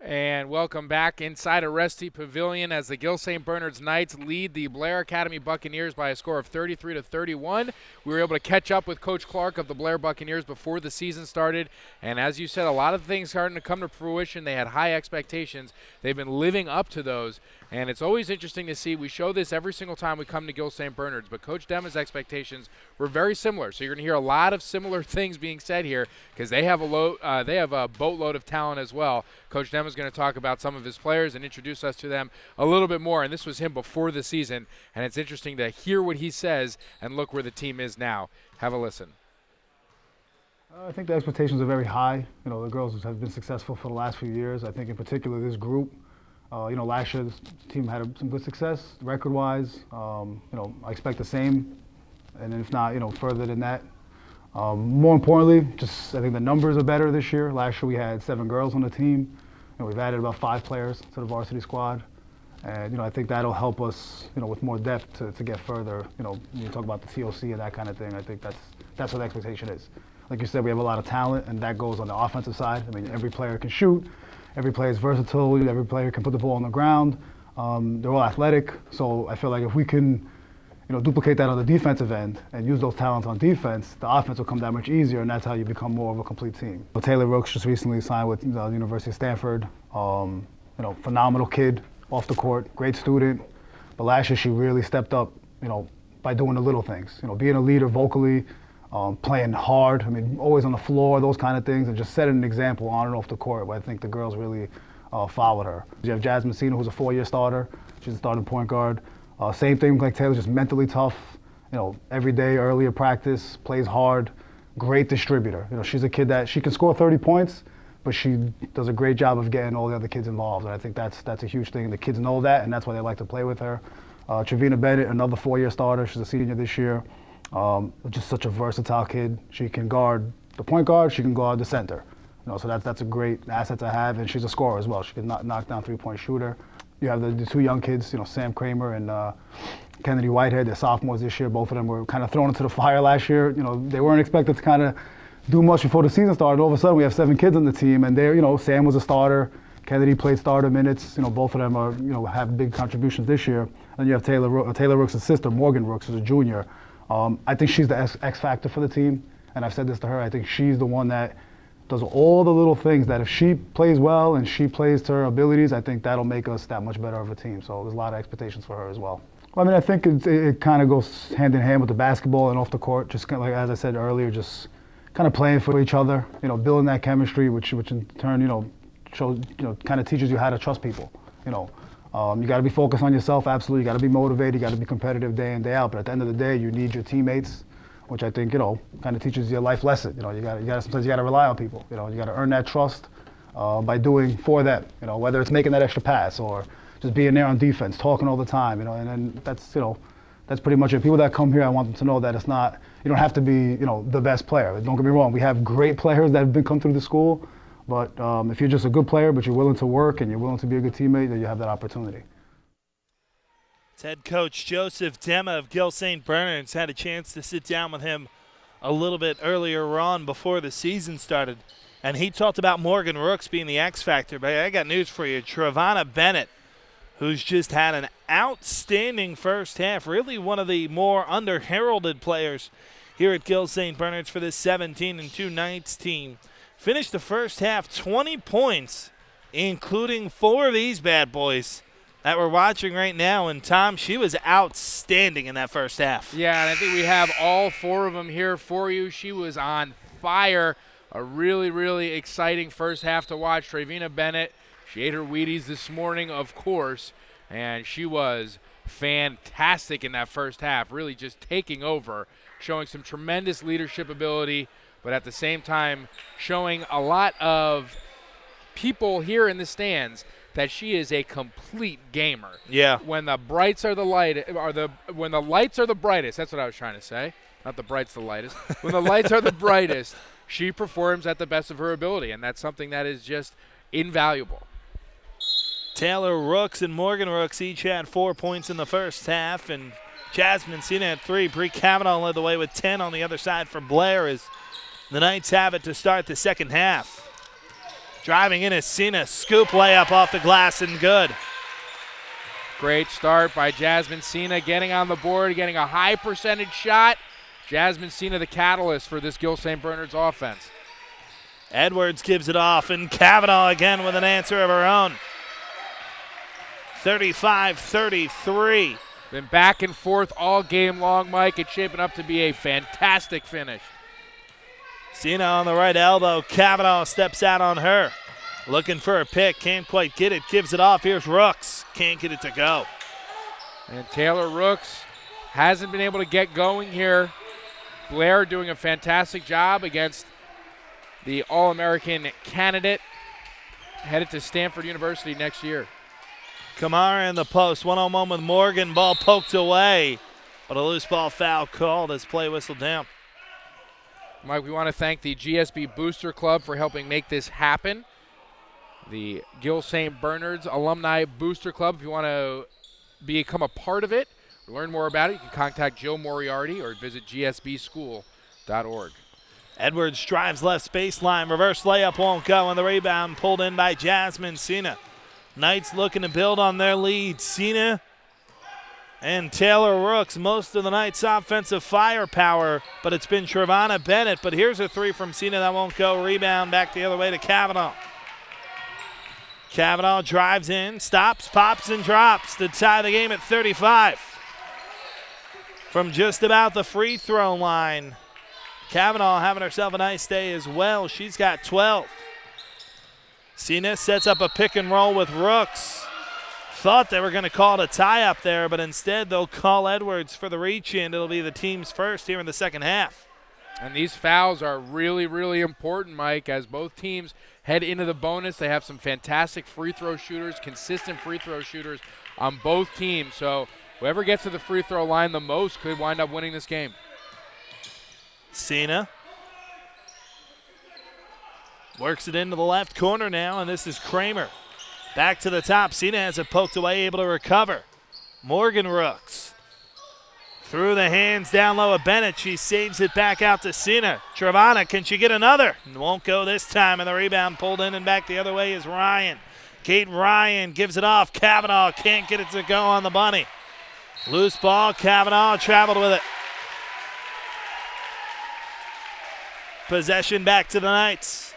And welcome back inside a Rusty Pavilion as the Gill St. Bernard's Knights lead the Blair Academy Buccaneers by a score of 33-31. We were able to catch up with Coach Clark of the Blair Buccaneers before the season started. And as you said, a lot of things starting to come to fruition. They had high expectations. They've been living up to those. And it's always interesting to see. We show this every single time we come to Gill St. Bernard's, but Coach Demma's expectations were very similar. So you're going to hear a lot of similar things being said here because they have a boatload of talent as well. Coach Demma's going to talk about some of his players and introduce us to them a little bit more. And this was him before the season, and it's interesting to hear what he says and look where the team is now. Have a listen. I think the expectations are very high. You know, the girls have been successful for the last few years. I think in particular this group, you know, last year this team had some good success record-wise. You know, I expect the same, and if not, you know, further than that. More importantly, just I think the numbers are better this year. Last year we had 7 girls on the team, and we've added about 5 players to the varsity squad. And, you know, I think that'll help us, you know, with more depth to get further. You know, when you talk about the TOC and that kind of thing, I think that's what the expectation is. Like you said, we have a lot of talent, and that goes on the offensive side. I mean, every player can shoot, every player is versatile, every player can put the ball on the ground. They're all athletic, so I feel like if we can, you know, duplicate that on the defensive end and use those talents on defense, the offense will come that much easier, and that's how you become more of a complete team. So Taylor Rooks just recently signed with the University of Stanford. You know, phenomenal kid off the court, great student. But last year she really stepped up, you know, by doing the little things. You know, being a leader vocally, playing hard. I mean, always on the floor, those kind of things, and just setting an example on and off the court. But I think the girls really followed her. You have Jasmine Cena, who's a 4-year starter. She's a starting point guard. Same thing like Taylor, just mentally tough. You know, every day, early at practice, plays hard. Great distributor. You know, she's a kid that she can score 30 points, but she does a great job of getting all the other kids involved. And I think that's a huge thing. The kids know that, and that's why they like to play with her. Trevina Bennett, another 4-year starter. She's a senior this year. Just such a versatile kid. She can guard the point guard. She can guard the center. You know, so that's a great asset to have. And she's a scorer as well. She can knock down 3-point shooter. You have the 2 young kids, you know, Sam Kramer and Kennedy Whitehead. They're sophomores this year. Both of them were kind of thrown into the fire last year. You know, they weren't expected to kind of do much before the season started. All of a sudden, we have 7 kids on the team, and they're, you know, Sam was a starter. Kennedy played starter minutes. You know, both of them are, you know, have big contributions this year. And you have Taylor Rooks' sister, Morgan Rooks, who's a junior. I think she's the X factor for the team, and I've said this to her. I think she's the one that does all the little things that if she plays well and she plays to her abilities, I think that'll make us that much better of a team. So there's a lot of expectations for her as well. I mean, I think it kind of goes hand in hand with the basketball and off the court. Just kind of like, as I said earlier, just kind of playing for each other. You know, building that chemistry, which in turn, you know, shows, you know, kind of teaches you how to trust people. You know. You got to be focused on yourself, absolutely. You got to be motivated. You got to be competitive day in, day out. But at the end of the day, you need your teammates, which I think, you know, kind of teaches you a life lesson. You know, sometimes you got to rely on people. You know, you got to earn that trust by doing for them. You know, whether it's making that extra pass or just being there on defense, talking all the time. You know, and then that's, you know, that's pretty much it. People that come here, I want them to know that it's not, you don't have to be, you know, the best player. Don't get me wrong. We have great players that have come through the school. But if you're just a good player, but you're willing to work and you're willing to be a good teammate, then you have that opportunity. It's head coach Joseph Dema of Gill St. Bernard's. Had a chance to sit down with him a little bit earlier on before the season started. And he talked about Morgan Rooks being the X factor. But I got news for you. Trevina Bennett, who's just had an outstanding first half, really one of the more under-heralded players here at Gill St. Bernard's for this 17-2 Knights team. Finished the first half 20 points, including 4 of these bad boys that we're watching right now. And, Tom, she was outstanding in that first half. Yeah, and I think we have all 4 of them here for you. She was on fire. A really, really exciting first half to watch. Trevina Bennett, she ate her Wheaties this morning, of course, and she was fantastic in that first half, really just taking over, showing some tremendous leadership ability, but at the same time showing a lot of people here in the stands that she is a complete gamer. Yeah. When the brights are when the lights are the brightest, that's what I was trying to say. Not the brights the lightest. When the lights are the brightest, she performs at the best of her ability, and that's something that is just invaluable. Taylor Rooks and Morgan Rooks each had 4 points in the first half, and Jasmine Cena had 3. Bree Cavanaugh led the way with 10 on the other side for Blair as the Knights have it to start the second half. Driving in is Cena, scoop layup off the glass and good. Great start by Jasmine Cena, getting on the board, getting a high percentage shot. Jasmine Cena, the catalyst for this Gill St. Bernard's offense. Edwards gives it off, and Cavanaugh again with an answer of her own. 35-33. Been back and forth all game long, Mike. It's shaping up to be a fantastic finish. Cena on the right elbow. Cavanaugh steps out on her. Looking for a pick. Can't quite get it. Gives it off. Here's Rooks. Can't get it to go. And Taylor Rooks hasn't been able to get going here. Blair doing a fantastic job against the All-American candidate, headed to Stanford University next year. Kamara in the post, one-on-one with Morgan, ball poked away, but a loose ball foul called as play whistled down. Mike, we want to thank the GSB Booster Club for helping make this happen. The Gill St. Bernard's Alumni Booster Club, if you want to become a part of it, learn more about it, you can contact Joe Moriarty or visit gsbschool.org. Edwards drives left baseline, reverse layup won't go, and the rebound pulled in by Jasmine Cena. Knights looking to build on their lead. Cena and Taylor Rooks, most of the Knights' offensive firepower, but it's been Trevonna Bennett. But here's a three from Cena that won't go. Rebound back the other way to Kavanaugh. Kavanaugh drives in, stops, pops, and drops to tie the game at 35. From just about the free throw line, Kavanaugh having herself a nice day as well. She's got 12. Cena sets up a pick and roll with Rooks. Thought they were going to call it a tie up there, but instead they'll call Edwards for the reach in. It'll be the team's first here in the second half. And these fouls are really, really important, Mike, as both teams head into the bonus. They have some fantastic free throw shooters, consistent free throw shooters on both teams. So whoever gets to the free throw line the most could wind up winning this game. Cena works it into the left corner now, and this is Kramer. Back to the top. Cena has it poked away, able to recover. Morgan Rooks. Through the hands down low of Bennett. She saves it back out to Cena. Trevonna, can she get another? Won't go this time, and the rebound pulled in and back the other way is Ryan. Kate Ryan gives it off. Kavanaugh can't get it to go on the bunny. Loose ball. Kavanaugh traveled with it. Possession back to the Knights.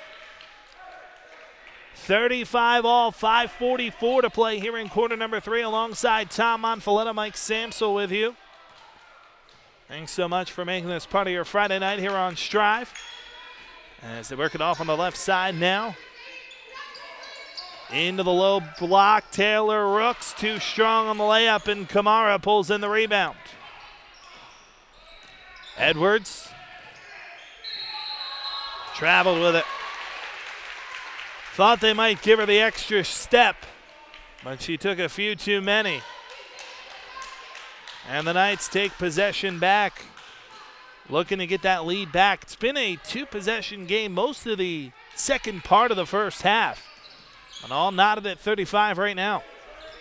35 all, 5:44 to play here in quarter number 3 alongside Tom Monfaletta, Mike Samsel with you. Thanks so much for making this part of your Friday night here on Strive. As they work it off on the left side now. Into the low block, Taylor Rooks too strong on the layup, and Kamara pulls in the rebound. Edwards traveled with it. Thought they might give her the extra step, but she took a few too many. And the Knights take possession back, looking to get that lead back. It's been a two-possession game most of the second part of the first half. And all knotted at 35 right now.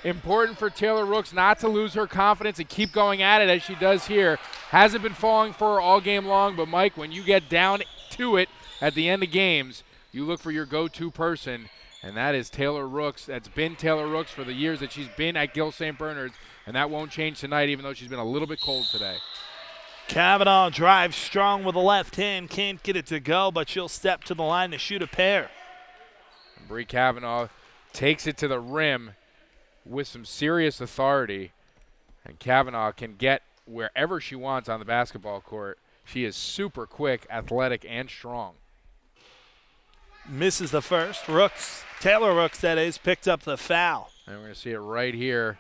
Important for Taylor Rooks not to lose her confidence and keep going at it as she does here. Hasn't been falling for her all game long, but Mike, when you get down to it at the end of games, you look for your go-to person, and that is Taylor Rooks. That's been Taylor Rooks for the years that she's been at Gill St. Bernard's, and that won't change tonight, even though she's been a little bit cold today. Kavanaugh drives strong with the left hand, can't get it to go, but she'll step to the line to shoot a pair. And Bree Kavanaugh takes it to the rim with some serious authority, and Kavanaugh can get wherever she wants on the basketball court. She is super quick, athletic, and strong. Misses the first. Rooks, Taylor Rooks, that is, picked up the foul. And we're going to see it right here.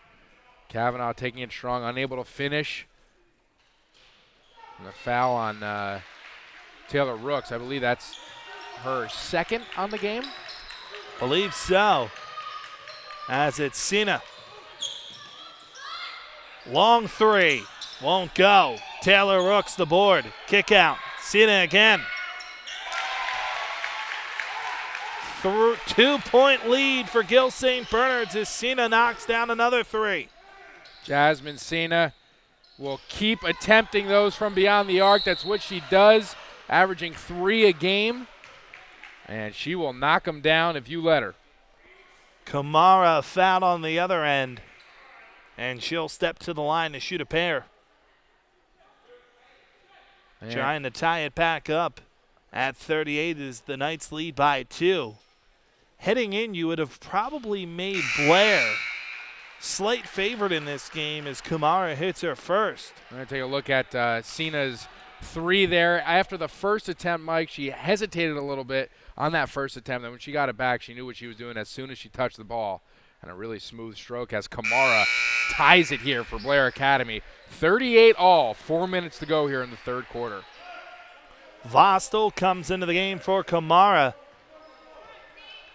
Kavanaugh taking it strong, unable to finish. And the foul on Taylor Rooks. I believe that's her second on the game. Believe so. As it's Cena. Long three. Won't go. Taylor Rooks the board. Kick out. Cena again. 2-point lead for Gill St. Bernard's as Cena knocks down another three. Jasmine Cena will keep attempting those from beyond the arc. That's what she does, averaging 3 a game. And she will knock them down if you let her. Kamara fouled on the other end, and she'll step to the line to shoot a pair. Man. Trying to tie it back up at 38 as the Knights lead by 2. Heading in, you would have probably made Blair slight favorite in this game as Kamara hits her first. We're going to take a look at Cena's 3 there. After the first attempt, Mike, she hesitated a little bit on that first attempt. And when she got it back, she knew what she was doing as soon as she touched the ball. And a really smooth stroke as Kamara ties it here for Blair Academy. 38 all, 4 minutes to go here in the third quarter. Vostel comes into the game for Kamara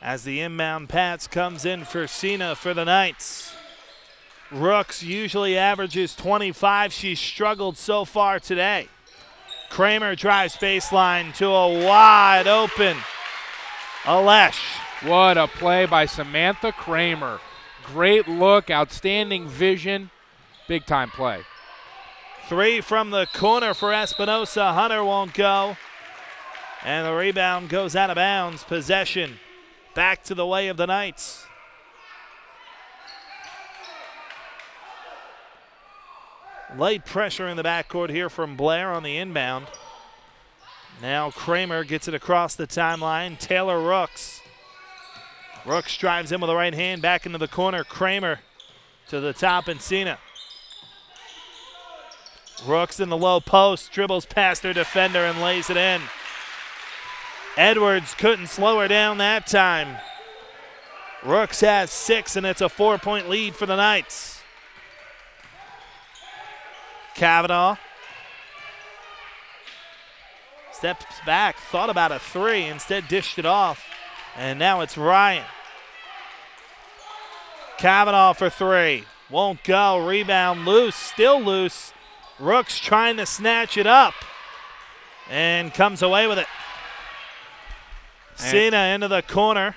as the inbound pass comes in for Cena for the Knights. Rooks usually averages 25. She's struggled so far today. Kramer drives baseline to a wide open Alesh. What a play by Samantha Kramer. Great look, outstanding vision, big time play. 3 from the corner for Espinosa. Hunter won't go. And the rebound goes out of bounds. Possession back to the way of the Knights. Light pressure in the backcourt here from Blair on the inbound. Now Kramer gets it across the timeline. Taylor Rooks. Rooks drives in with the right hand back into the corner. Kramer to the top and Cena. Rooks in the low post, dribbles past her defender and lays it in. Edwards couldn't slow her down that time. Rooks has 6 and it's a 4-point lead for the Knights. Kavanaugh steps back, thought about a 3, instead dished it off. And now it's Ryan. Kavanaugh for 3. Won't go. Rebound loose. Still loose. Rooks trying to snatch it up. And comes away with it. Cena into the corner.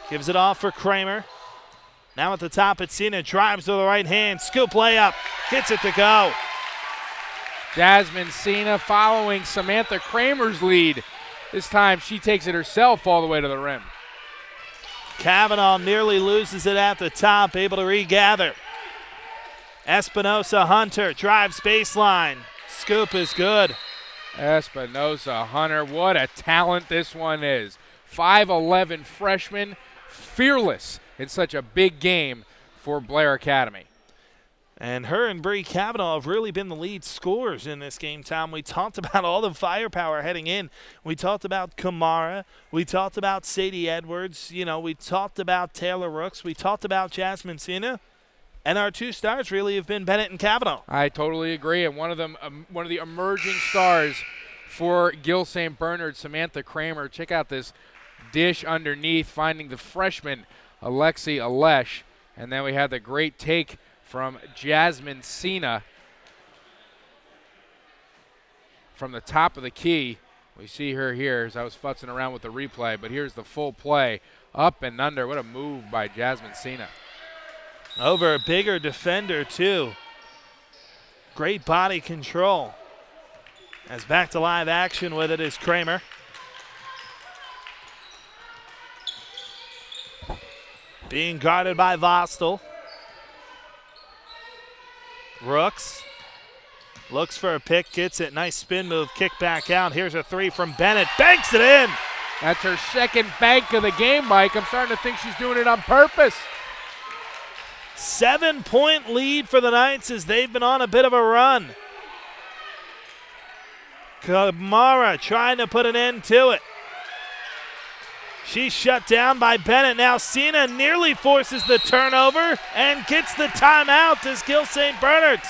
Gives it off for Kramer. Now at the top, it's Cena. Drives to the right hand. Scoop layup. Gets it to go. Jasmine Cena following Samantha Kramer's lead. This time she takes it herself all the way to the rim. Kavanaugh nearly loses it at the top, able to regather. Espinosa Hunter drives baseline. Scoop is good. Espinosa Hunter, what a talent this one is. 5'11" freshman, fearless in such a big game for Blair Academy. And her and Bree Kavanaugh have really been the lead scorers in this game, Tom. We talked about all the firepower heading in. We talked about Kamara. We talked about Sadie Edwards. You know, we talked about Taylor Rooks. We talked about Jasmine Cena. And our 2 stars really have been Bennett and Kavanaugh. I totally agree. And one of the emerging stars for Gill St. Bernard, Samantha Kramer. Check out this dish underneath, finding the freshman, Alexi Alesh. And then we had the great take from Jasmine Cena from the top of the key. We see her here as I was futzing around with the replay, but here's the full play. Up and under. What a move by Jasmine Cena. Over a bigger defender, too. Great body control. As back to live action with it is Kramer. Being guarded by Vostel. Rooks looks for a pick, gets it. Nice spin move, kick back out. Here's a 3 from Bennett. Banks it in. That's her second bank of the game, Mike. I'm starting to think she's doing it on purpose. 7-point lead for the Knights as they've been on a bit of a run. Kamara trying to put an end to it. She's shut down by Bennett. Now Cena nearly forces the turnover and gets the timeout as Gill St. Bernard's.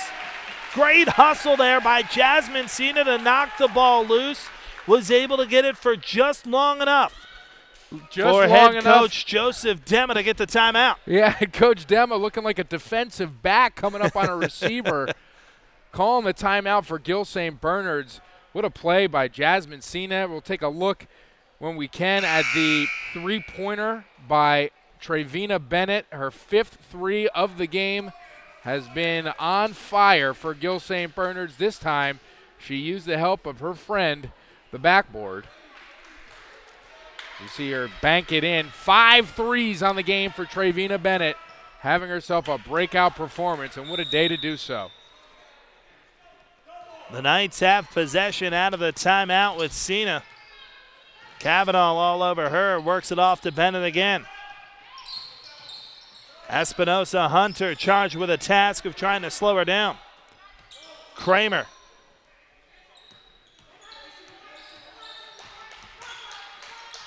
Great hustle there by Jasmine Cena to knock the ball loose. Was able to get it for just long enough. For head coach Joseph Dema to get the timeout. Yeah, Coach Dema looking like a defensive back coming up on a receiver. Calling the timeout for Gill St. Bernard's. What a play by Jasmine Cena. We'll take a look when we can at the 3-pointer by Trevina Bennett. Her 5th 3 of the game has been on fire for Gill St. Bernard's. This time she used the help of her friend, the backboard. You see her bank it in. 5 threes on the game for Trevina Bennett, having herself a breakout performance, and what a day to do so. The Knights have possession out of the timeout with Cena. Kavanaugh all over her, works it off to Bennett again. Espinosa Hunter charged with a task of trying to slow her down. Kramer.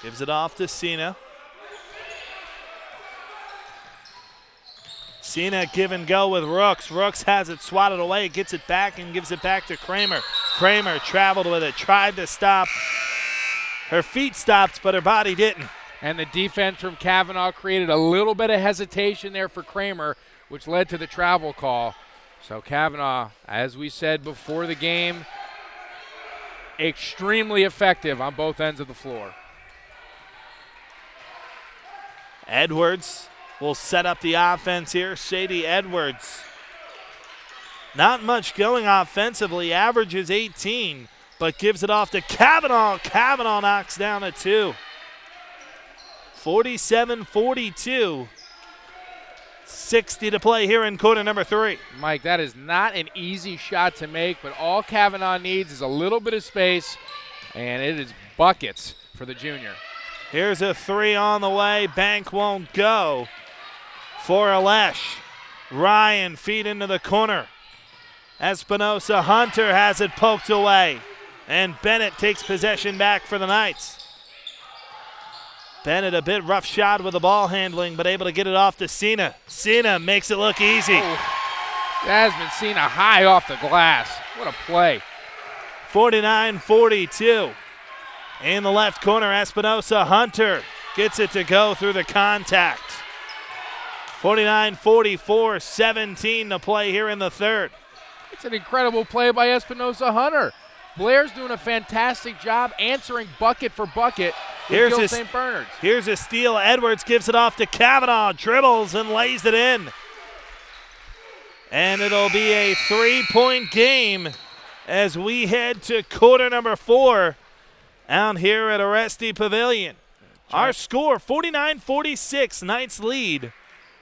Gives it off to Cena. Cena give and go with Rooks. Rooks has it swatted away, gets it back and gives it back to Kramer. Kramer traveled with it, tried to stop. Her feet stopped, but her body didn't. And the defense from Kavanaugh created a little bit of hesitation there for Kramer, which led to the travel call. So Kavanaugh, as we said before the game, extremely effective on both ends of the floor. Edwards will set up the offense here. Sadie Edwards. Not much going offensively, averages 18, but gives it off to Kavanaugh. Kavanaugh knocks down a 2. 47-42. 60 to play here in quarter number 3. Mike, that is not an easy shot to make, but all Kavanaugh needs is a little bit of space, and it is buckets for the junior. Here's a 3 on the way. Bank won't go for Alesh. Ryan feed into the corner. Espinosa Hunter has it poked away, and Bennett takes possession back for the Knights. Bennett a bit rough shot with the ball handling, but able to get it off to Cena. Cena makes it look easy. Jasmine Cena high off the glass. What a play. 49-42. In the left corner, Espinosa Hunter gets it to go through the contact. 49-44, 17 to play here in the third. It's an incredible play by Espinosa Hunter. Blair's doing a fantastic job answering bucket for bucket. Gill St. Bernard's. Here's a steal. Edwards gives it off to Kavanaugh, dribbles and lays it in. And it'll be a 3-point game as we head to quarter number 4 out here at Oresti Pavilion. Our score, 49-46, Knights lead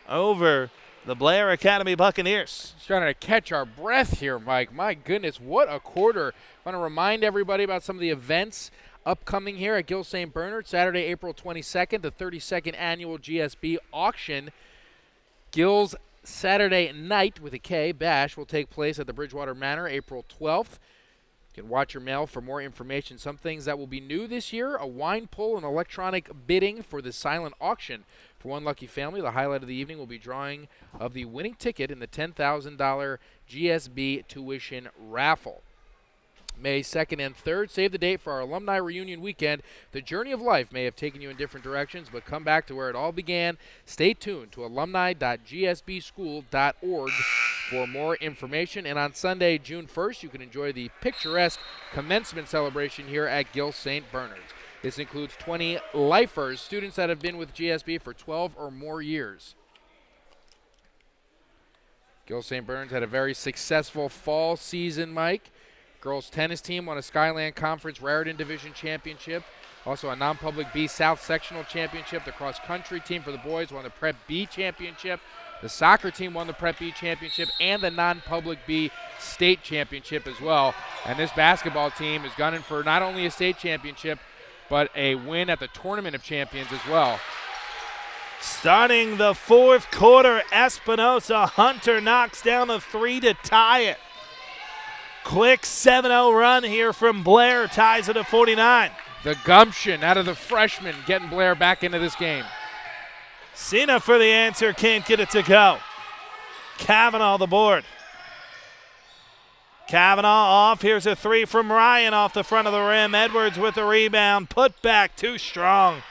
over the Blair Academy Buccaneers. Just trying to catch our breath here, Mike. My goodness, what a quarter. I want to remind everybody about some of the events upcoming here at Gill St. Bernard. Saturday, April 22nd, the 32nd annual GSB auction. Gill's Saturday night with a K, Bash, will take place at the Bridgewater Manor April 12th. You can watch your mail for more information. Some things that will be new this year, a wine pull and electronic bidding for the silent auction. For one lucky family, the highlight of the evening will be drawing of the winning ticket in the $10,000 GSB tuition raffle. May 2nd and 3rd, save the date for our alumni reunion weekend. The journey of life may have taken you in different directions, but come back to where it all began. Stay tuned to alumni.gsbschool.org for more information. And on Sunday, June 1st, you can enjoy the picturesque commencement celebration here at Gill St. Bernard's. This includes 20 lifers, students that have been with GSB for 12 or more years. Gill St. Bernard's had a very successful fall season, Mike. Girls tennis team won a Skyland Conference Raritan Division Championship. Also a non-public B South Sectional Championship. The cross-country team for the boys won the Prep B Championship. The soccer team won the Prep B Championship and the non-public B State Championship as well. And this basketball team is gunning for not only a state championship, but a win at the Tournament of Champions as well. Starting the fourth quarter, Espinosa Hunter knocks down a 3 to tie it. Quick 7-0 run here from Blair, ties it at 49. The gumption out of the freshman getting Blair back into this game. Cena for the answer, can't get it to go. Kavanaugh the board. Kavanaugh off, here's a 3 from Ryan off the front of the rim. Edwards with the rebound, put back, too strong.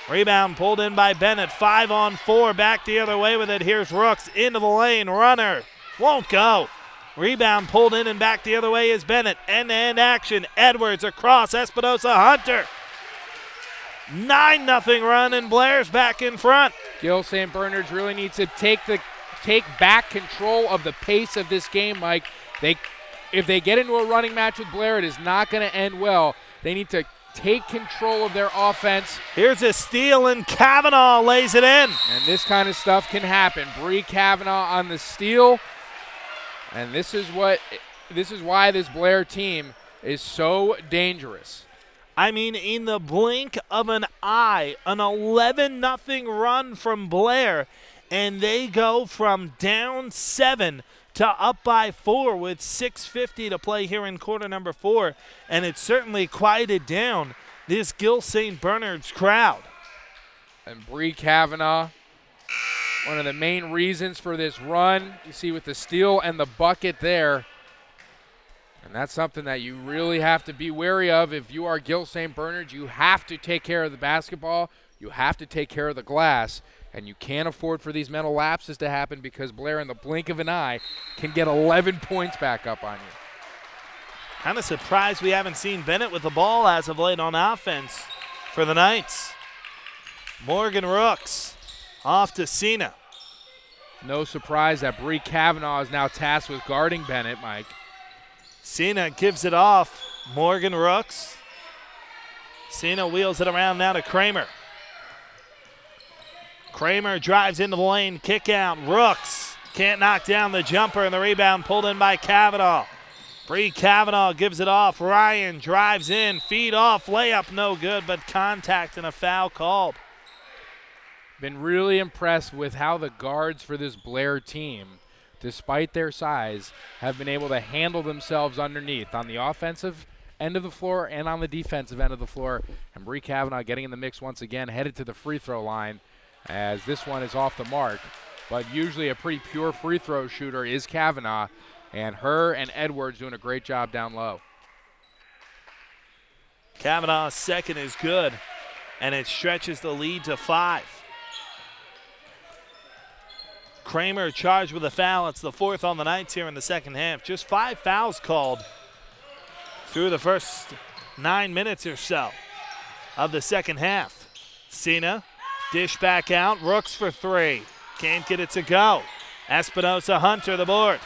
Rebound pulled in by Bennett, 5-on-4, back the other way with it. Here's Rooks into the lane, runner, won't go. Rebound pulled in and back the other way is Bennett. End-to-end action. Edwards across Espinosa Hunter. 9-0 run and Blair's back in front. Gill St. Bernard's really needs to take back control of the pace of this game, Mike. If they get into a running match with Blair, it is not going to end well. They need to take control of their offense. Here's a steal and Kavanaugh lays it in. And this kind of stuff can happen. Bree Kavanaugh on the steal. And this is why this Blair team is so dangerous. I mean, in the blink of an eye, an 11-0 run from Blair, and they go from down 7 to up by 4 with 6:50 to play here in quarter number 4, and it certainly quieted down this Gill St. Bernard's crowd. And Bree Kavanaugh, one of the main reasons for this run, you see with the steal and the bucket there. And that's something that you really have to be wary of. If you are Gill St. Bernard, you have to take care of the basketball. You have to take care of the glass. And you can't afford for these mental lapses to happen because Blair, in the blink of an eye, can get 11 points back up on you. Kind of surprised we haven't seen Bennett with the ball as of late on offense for the Knights. Morgan Rooks off to Cena. No surprise that Bree Kavanaugh is now tasked with guarding Bennett, Mike. Cena gives it off. Morgan Rooks. Cena wheels it around now to Kramer. Kramer drives into the lane, kick out. Rooks can't knock down the jumper, and the rebound pulled in by Kavanaugh. Bree Kavanaugh gives it off. Ryan drives in, feed off, layup no good, but contact and a foul called. Been really impressed with how the guards for this Blair team, despite their size, have been able to handle themselves underneath on the offensive end of the floor and on the defensive end of the floor. And Bree Kavanaugh getting in the mix once again, headed to the free throw line as this one is off the mark. But usually a pretty pure free throw shooter is Kavanaugh, and her and Edwards doing a great job down low. Kavanaugh's second is good, and it stretches the lead to 5. Kramer charged with a foul. It's the 4th on the Knights here in the second half. Just 5 fouls called through the first 9 minutes or so of the second half. Cena, dish back out. Rooks for 3. Can't get it to go. Espinosa Hunter the board.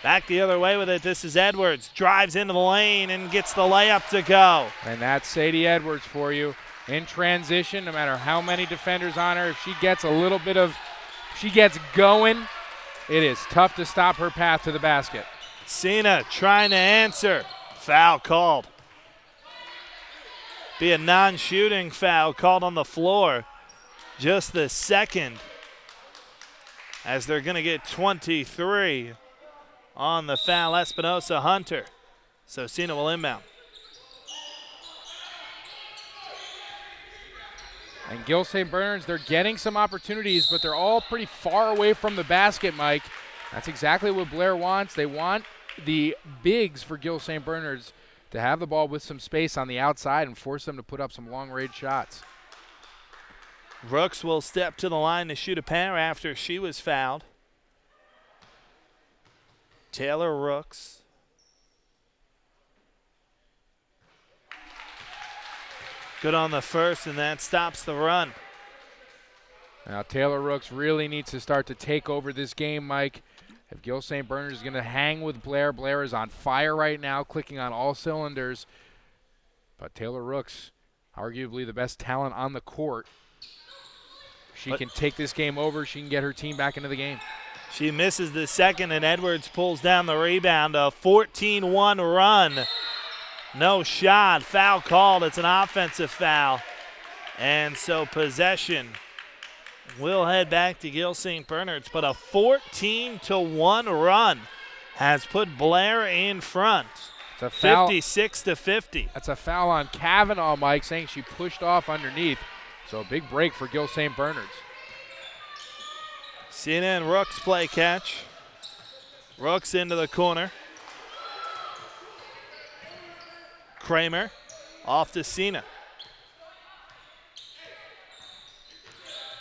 Back the other way with it. This is Edwards. Drives into the lane and gets the layup to go. And that's Sadie Edwards for you. In transition, no matter how many defenders on her, if she gets a little bit of, she gets going, it is tough to stop her path to the basket. Cena trying to answer. Foul called. Be a non-shooting foul called on the floor. Just the second, as they're going to get 23 on the foul. Espinosa Hunter. So Cena will inbound. And Gill St. Bernard's, they're getting some opportunities, but they're all pretty far away from the basket, Mike. That's exactly what Blair wants. They want the bigs for Gill St. Bernard's to have the ball with some space on the outside and force them to put up some long-range shots. Rooks will step to the line to shoot a pair after she was fouled. Taylor Rooks. Good on the first, and that stops the run. Now Taylor Rooks really needs to start to take over this game, Mike. If Gill St. Bernard is going to hang with Blair, Blair is on fire right now, clicking on all cylinders. But Taylor Rooks, arguably the best talent on the court. She can take this game over. She can get her team back into the game. She misses the second, and Edwards pulls down the rebound. A 14-1 run. No shot. Foul called. It's an offensive foul. And so possession will head back to Gill St. Bernard's. But a 14-1 run has put Blair in front. It's a foul. 56-50. That's a foul on Kavanaugh, Mike, saying she pushed off underneath. So a big break for Gill St. Bernard's. Cena and Rooks play catch. Rooks into the corner. Kramer off to Cena.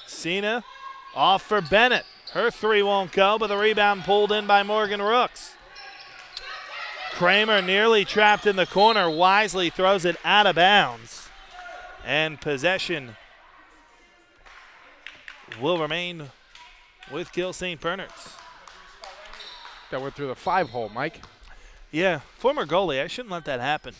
Cena off for Bennett. Her three won't go, but the rebound pulled in by Morgan Rooks. Kramer nearly trapped in the corner. Wisely throws it out of bounds. And possession will remain with Gill St. Bernard's. That went through the 5-hole, Mike. Yeah, former goalie. I shouldn't let that happen.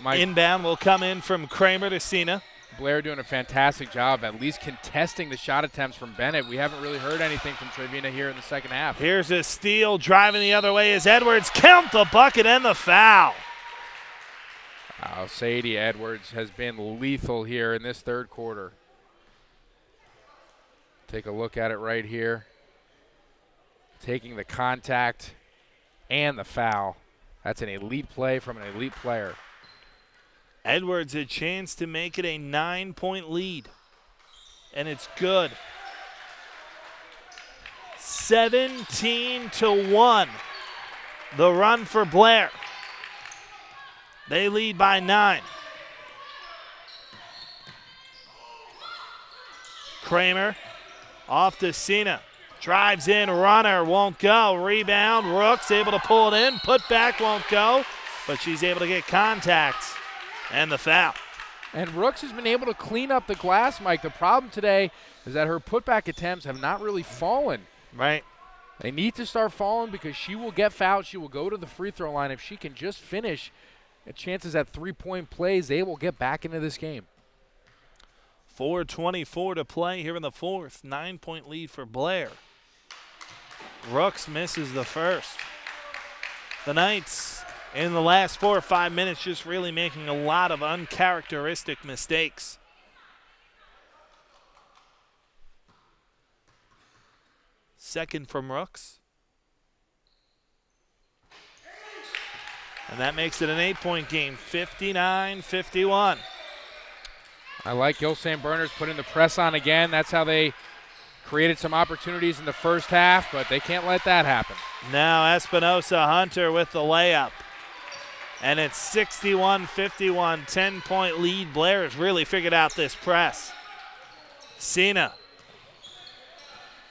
Mike. Inbound will come in from Kramer to Cena. Blair doing a fantastic job at least contesting the shot attempts from Bennett. We haven't really heard anything from Trevina here in the second half. Here's a steal. Driving the other way is Edwards. Count the bucket and the foul. Sadie Edwards has been lethal here in this third quarter. Take a look at it right here. Taking the contact and the foul. That's an elite play from an elite player. Edwards a chance to make it a 9-point lead. And it's good. 17-1. The run for Blair. They lead by 9. Kramer off to Cena. Drives in, runner, won't go. Rebound, Rooks able to pull it in. Put back, won't go. But she's able to get contact. And the foul. And Rooks has been able to clean up the glass, Mike. The problem today is that her putback attempts have not really fallen. Right. They need to start falling because she will get fouled. She will go to the free throw line. If she can just finish, chances at three-point plays, they will get back into this game. 4:24 to play here in the fourth. 9-point lead for Blair. Rooks misses the first. The Knights in the last 4 or 5 minutes just really making a lot of uncharacteristic mistakes. Second from Rooks. And that makes it an 8-point game, 59-51. I like Gill St. Bernard's putting the press on again. That's how they created some opportunities in the first half, but they can't let that happen. Now Espinosa Hunter with the layup. And it's 61-51, 10-point lead. Blair has really figured out this press. Cena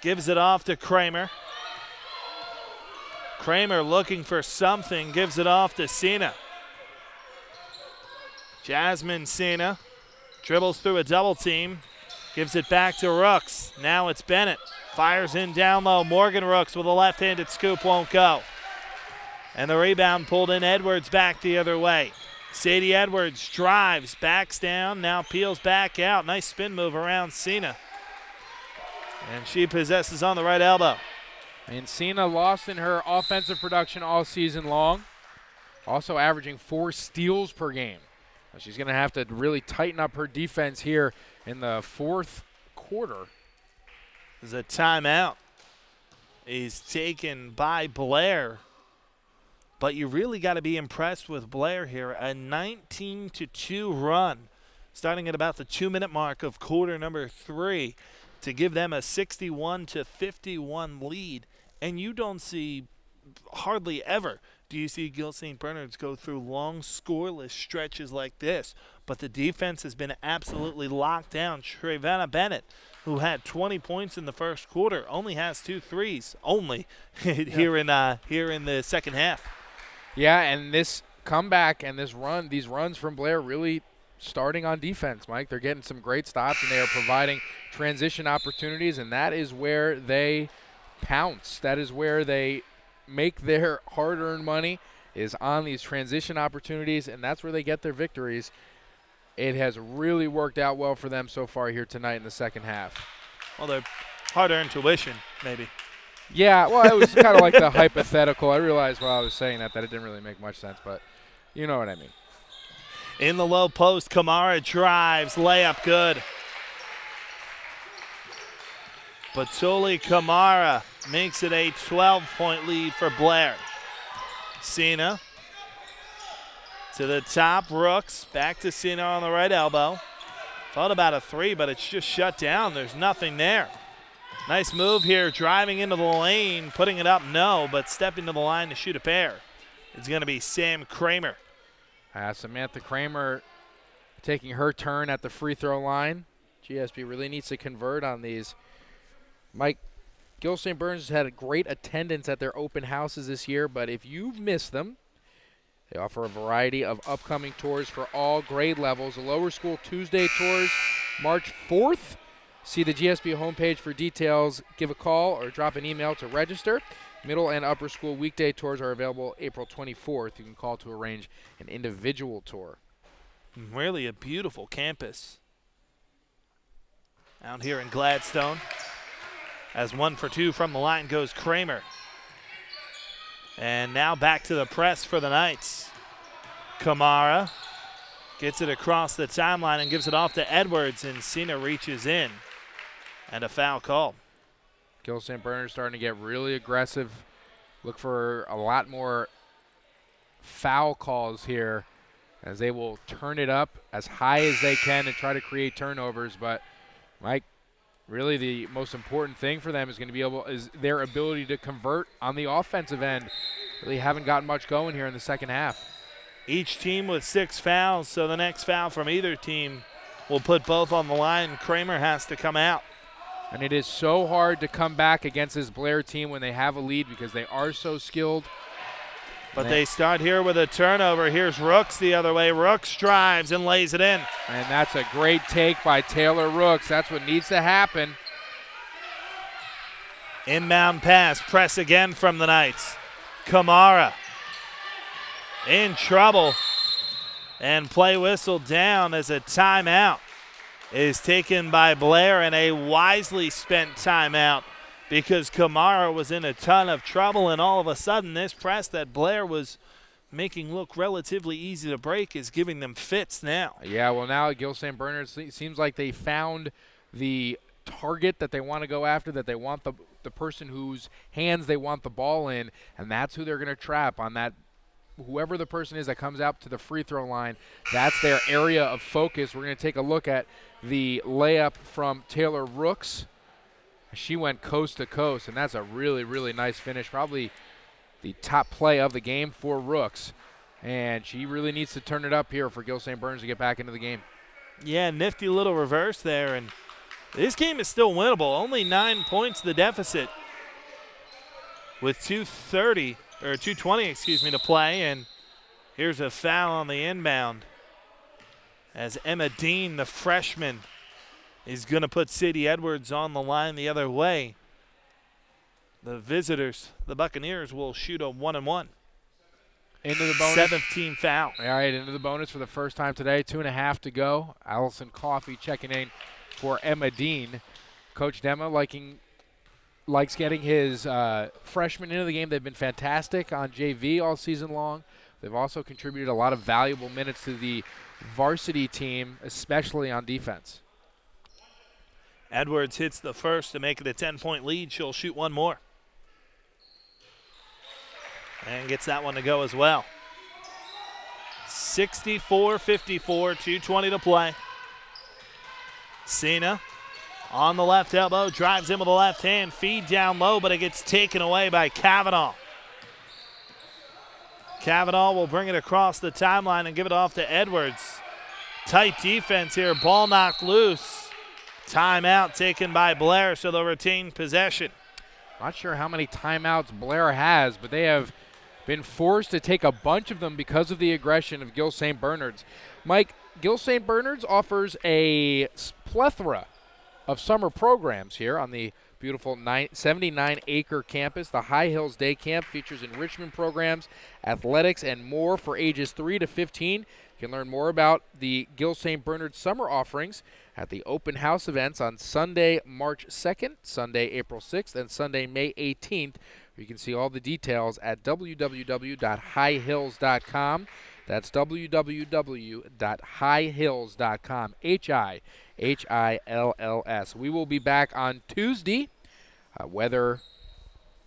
gives it off to Kramer. Kramer looking for something, gives it off to Cena. Jasmine Cena dribbles through a double team, gives it back to Rooks. Now it's Bennett. Fires in down low. Morgan Rooks with a left-handed scoop, won't go. And the rebound pulled in. Edwards back the other way. Sadie Edwards drives, backs down, now peels back out. Nice spin move around Cena. And she possesses on the right elbow. And Cena lost in her offensive production all season long, also averaging 4 steals per game. She's going to have to really tighten up her defense here in the fourth quarter. There's a timeout. Is taken by Blair. But you really got to be impressed with Blair here. A 19-2 run starting at about the 2-minute mark of quarter number 3 to give them a 61-51 lead. And you don't see hardly ever do you see Gill St. Bernard's go through long scoreless stretches like this. But the defense has been absolutely locked down. Trevana Bennett, who had 20 points in the first quarter, only has 2 threes here in the second half. Yeah, and this comeback and these runs from Blair really starting on defense, Mike. They're getting some great stops, and they are providing transition opportunities, and that is where they pounce. That is where they make their hard-earned money, is on these transition opportunities, and that's where they get their victories. It has really worked out well for them so far here tonight in the second half. Well, they're hard-earned tuition, maybe. Yeah, well, it was kind of like the hypothetical. I realized while I was saying that it didn't really make much sense, but you know what I mean. In the low post, Kamara drives, layup good. Batuli Kamara makes it a 12-point lead for Blair. Cena to the top, Rooks, back to Cena on the right elbow. Thought about a 3, but it's just shut down. There's nothing there. Nice move here, driving into the lane, putting it up, no, but stepping to the line to shoot a pair. It's going to be Sam Kramer. Samantha Kramer taking her turn at the free throw line. GSB really needs to convert on these. Mike, Gill St. Bernard's has had a great attendance at their open houses this year, but if you've missed them, they offer a variety of upcoming tours for all grade levels. The lower school Tuesday tours, March 4th. See the GSB homepage for details. Give a call or drop an email to register. Middle and upper school weekday tours are available April 24th. You can call to arrange an individual tour. Really a beautiful campus out here in Gladstone. As 1 for 2 from the line goes Kramer. And now back to the press for the Knights. Kamara gets it across the timeline and gives it off to Edwards, and Cena reaches in. And a foul called. Gill St. Bernard starting to get really aggressive. Look for a lot more foul calls here as they will turn it up as high as they can and try to create turnovers. But, Mike, really the most important thing for them is going to is their ability to convert on the offensive end. Really haven't gotten much going here in the second half. Each team with 6 fouls, so the next foul from either team will put both on the line. Kramer has to come out. And it is so hard to come back against this Blair team when they have a lead because they are so skilled. But they start here with a turnover. Here's Rooks the other way. Rooks drives and lays it in. And that's a great take by Taylor Rooks. That's what needs to happen. Inbound pass, press again from the Knights. Kamara in trouble. And play whistle down as a timeout is taken by Blair, and a wisely spent timeout because Kamara was in a ton of trouble, and all of a sudden this press that Blair was making look relatively easy to break is giving them fits now. Yeah, well now Gill St. Bernard seems like they found the target that they want to go after, that they want the person whose hands they want the ball in, and that's who they're going to trap on that. Whoever the person is that comes out to the free throw line, that's their area of focus. We're going to take a look at the layup from Taylor Rooks. She went coast to coast, and that's a really, really nice finish. Probably the top play of the game for Rooks. And she really needs to turn it up here for Gill St. Bernard to get back into the game. Yeah, nifty little reverse there, and this game is still winnable. Only 9 points the deficit with 2:20 to play, and here's a foul on the inbound as Emma Dean, the freshman, is going to put Sadie Edwards on the line the other way. The visitors, the Buccaneers, will shoot a 1-and-1. Into the bonus. 17th foul. All right, into the bonus for the first time today. 2.5 to go. Allison Coffey checking in for Emma Dean. Coach Dema likes getting his freshmen into the game. They've been fantastic on JV all season long. They've also contributed a lot of valuable minutes to the varsity team, especially on defense. Edwards hits the first to make it a 10-point lead. She'll shoot one more. And gets that one to go as well. 64-54, 2:20 to play. Cena on the left elbow, drives in with the left hand, feed down low, but it gets taken away by Kavanaugh. Kavanaugh will bring it across the timeline and give it off to Edwards. Tight defense here, ball knocked loose. Timeout taken by Blair, so they'll retain possession. Not sure how many timeouts Blair has, but they have been forced to take a bunch of them because of the aggression of Gill St. Bernard's. Mike, Gill St. Bernard's offers a plethora of summer programs here on the beautiful 79-acre campus. The High Hills Day Camp features enrichment programs, athletics, and more for ages 3 to 15. You can learn more about the Gill St. Bernard summer offerings at the open house events on Sunday, March 2nd, Sunday, April 6th, and Sunday, May 18th. You can see all the details at www.highhills.com. That's www.highhills.com. HIHILLS. We will be back on Tuesday.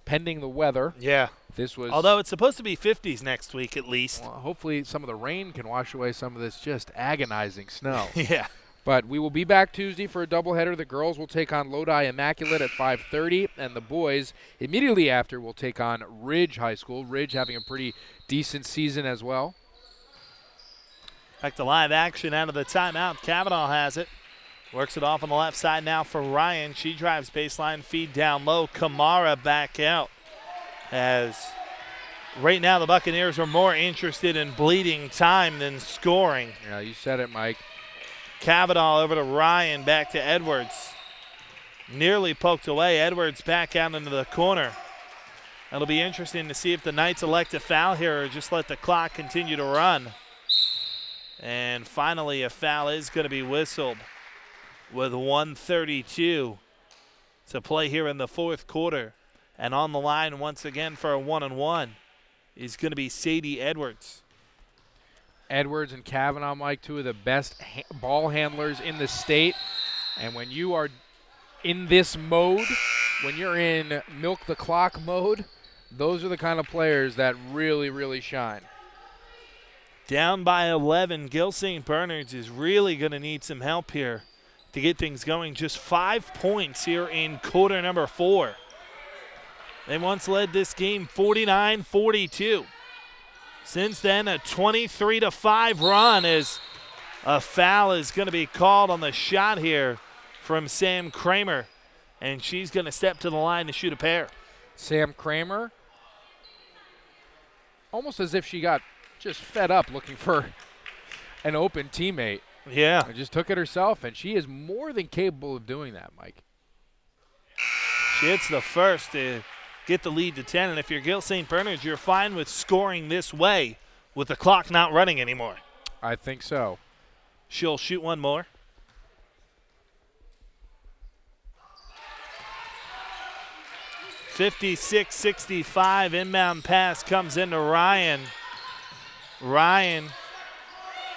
Pending the weather. Yeah. Although it's supposed to be 50s next week at least. Well, hopefully some of the rain can wash away some of this just agonizing snow. Yeah. But we will be back Tuesday for a doubleheader. The girls will take on Lodi Immaculate at 5:30, and the boys immediately after will take on Ridge High School. Ridge having a pretty decent season as well. Back to live action out of the timeout. Kavanaugh has it. Works it off on the left side now for Ryan. She drives baseline, feed down low. Kamara back out. As right now the Buccaneers are more interested in bleeding time than scoring. Yeah, you said it, Mike. Kavanaugh over to Ryan, back to Edwards. Nearly poked away. Edwards back out into the corner. It'll be interesting to see if the Knights elect to foul here or just let the clock continue to run. And finally a foul is going to be whistled with 1:32 to play here in the fourth quarter. And on the line once again for a 1-and-1 is going to be Sadie Edwards. Edwards and Kavanaugh, Mike, two of the best ball handlers in the state. And when you are in this mode, when you're in milk the clock mode, those are the kind of players that really, really shine. Down by 11, Gill St. Bernard's is really going to need some help here. to get things going. Just 5 points here in quarter number 4. They once led this game 49-42. Since then, a 23-5 run as a foul is going to be called on the shot here from Sam Kramer, and she's going to step to the line to shoot a pair. Sam Kramer, almost as if she got just fed up looking for an open teammate. Yeah. And just took it herself, and she is more than capable of doing that, Mike. She hits the first to get the lead to 10, and if you're Gill St. Bernard's, you're fine with scoring this way with the clock not running anymore. I think so. She'll shoot one more. (56-65) inbound pass comes into Ryan. Ryan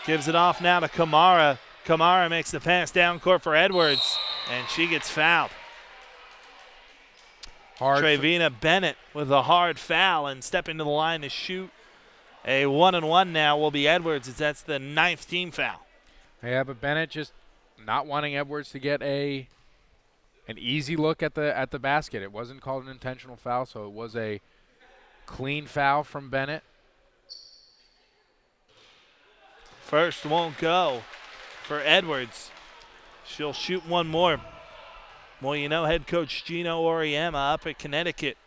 gives it off now to Kamara. Kamara makes the pass down court for Edwards, and she gets fouled. Trevina Bennett with a hard foul and stepping to the line to shoot. A 1-and-1 now will be Edwards, as that's the 9th team foul. Yeah, but Bennett just not wanting Edwards to get an easy look at the basket. It wasn't called an intentional foul, so it was a clean foul from Bennett. First won't go for Edwards. She'll shoot one more. Well, you know, head coach Gino Oriema up at Connecticut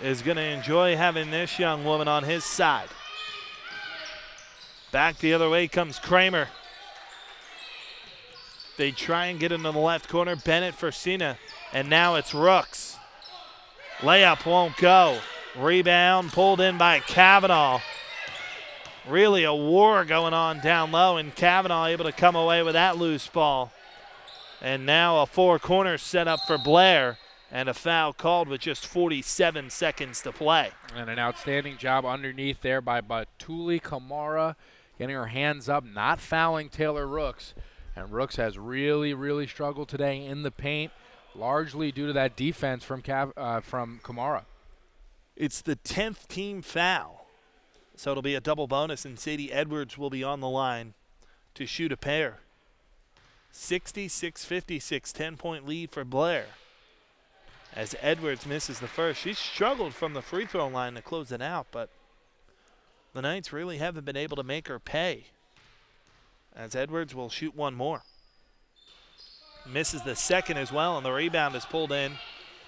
is going to enjoy having this young woman on his side. Back the other way comes Kramer. They try and get into the left corner. Bennett for Cena, and now it's Rooks. Layup won't go. Rebound pulled in by Kavanaugh. Really a war going on down low, and Kavanaugh able to come away with that loose ball. And now a four-corner setup for Blair, and a foul called with just 47 seconds to play. And an outstanding job underneath there by Batuli Kamara, getting her hands up, not fouling Taylor Rooks. And Rooks has really, really struggled today in the paint, largely due to that defense from Kamara. It's the 10th team foul, so it'll be a double bonus, and Sadie Edwards will be on the line to shoot a pair. 66-56, 10-point lead for Blair. As Edwards misses the first, she's struggled from the free throw line to close it out, but the Knights really haven't been able to make her pay. As Edwards will shoot one more. Misses the second as well, and the rebound is pulled in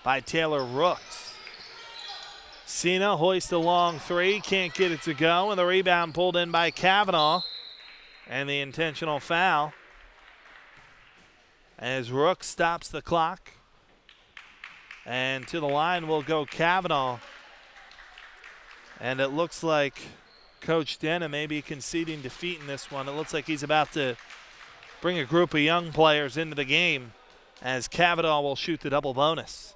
by Taylor Rooks. Cena hoists a long three, can't get it to go, and the rebound pulled in by Kavanaugh. And the intentional foul as Rooks stops the clock. And to the line will go Kavanaugh. And it looks like Coach Denna may be conceding defeat in this one. It looks like he's about to bring a group of young players into the game as Kavanaugh will shoot the double bonus.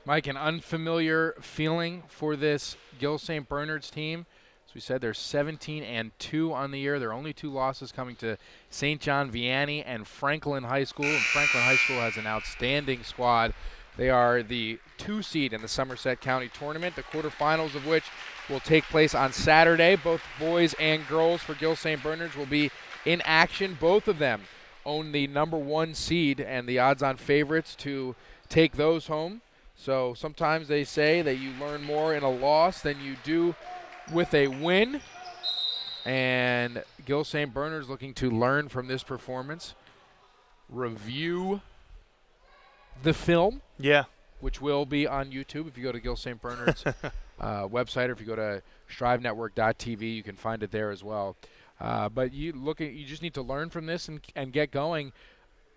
Mike, an unfamiliar feeling for this Gill St. Bernard's team. As we said, they're 17-2 on the year. Their only two losses coming to St. John Vianney and Franklin High School. And Franklin High School has an outstanding squad. They are the 2 seed in the Somerset County tournament, the quarterfinals of which will take place on Saturday. Both boys and girls for Gill St. Bernard's will be in action. Both of them own the number 1 seed and the odds-on favorites to take those home. So sometimes they say that you learn more in a loss than you do with a win. And Gill St. Bernard's looking to learn from this performance, review the film. Yeah. Which will be on YouTube if you go to Gill St. Bernard's website, or if you go to strivenetwork.tv, you can find it there as well. But you just need to learn from this and get going.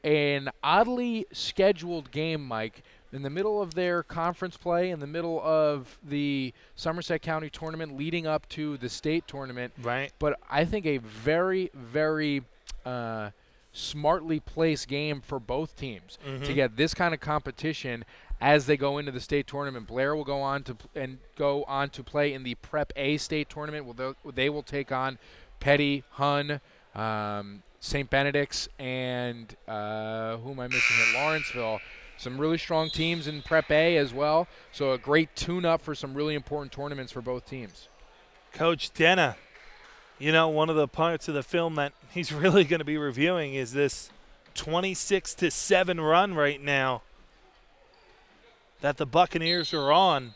An oddly scheduled game, Mike, in the middle of their conference play, in the middle of the Somerset County tournament leading up to the state tournament. Right. But I think a very, very smartly placed game for both teams to get this kind of competition as they go into the state tournament. Blair will go on to play in the Prep A state tournament. They will take on Petty, Hun, St. Benedict's, and who am I missing at Lawrenceville. Some really strong teams in Prep A as well. So a great tune-up for some really important tournaments for both teams. Coach Denna, you know, one of the parts of the film that he's really going to be reviewing is this 26-7 run right now that the Buccaneers are on,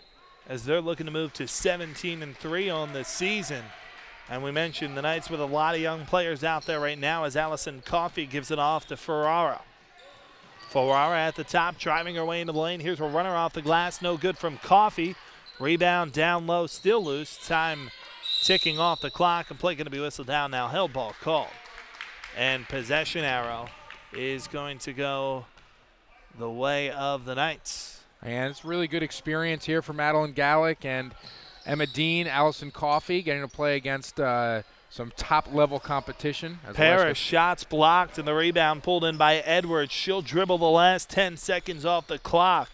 as they're looking to move to 17-3 on the season. And we mentioned the Knights with a lot of young players out there right now as Allison Coffey gives it off to Ferrara. Ferrara at the top, driving her way into the lane. Here's a runner off the glass, no good from Coffey. Rebound down low, still loose. Time ticking off the clock, and play going to be whistled down now. Held ball called. And possession arrow is going to go the way of the Knights. And it's really good experience here for Madeline Gallick and Emma Dean, Allison Coffey, getting to play against some top-level competition. Pair of shots blocked, and the rebound pulled in by Edwards. She'll dribble the last 10 seconds off the clock,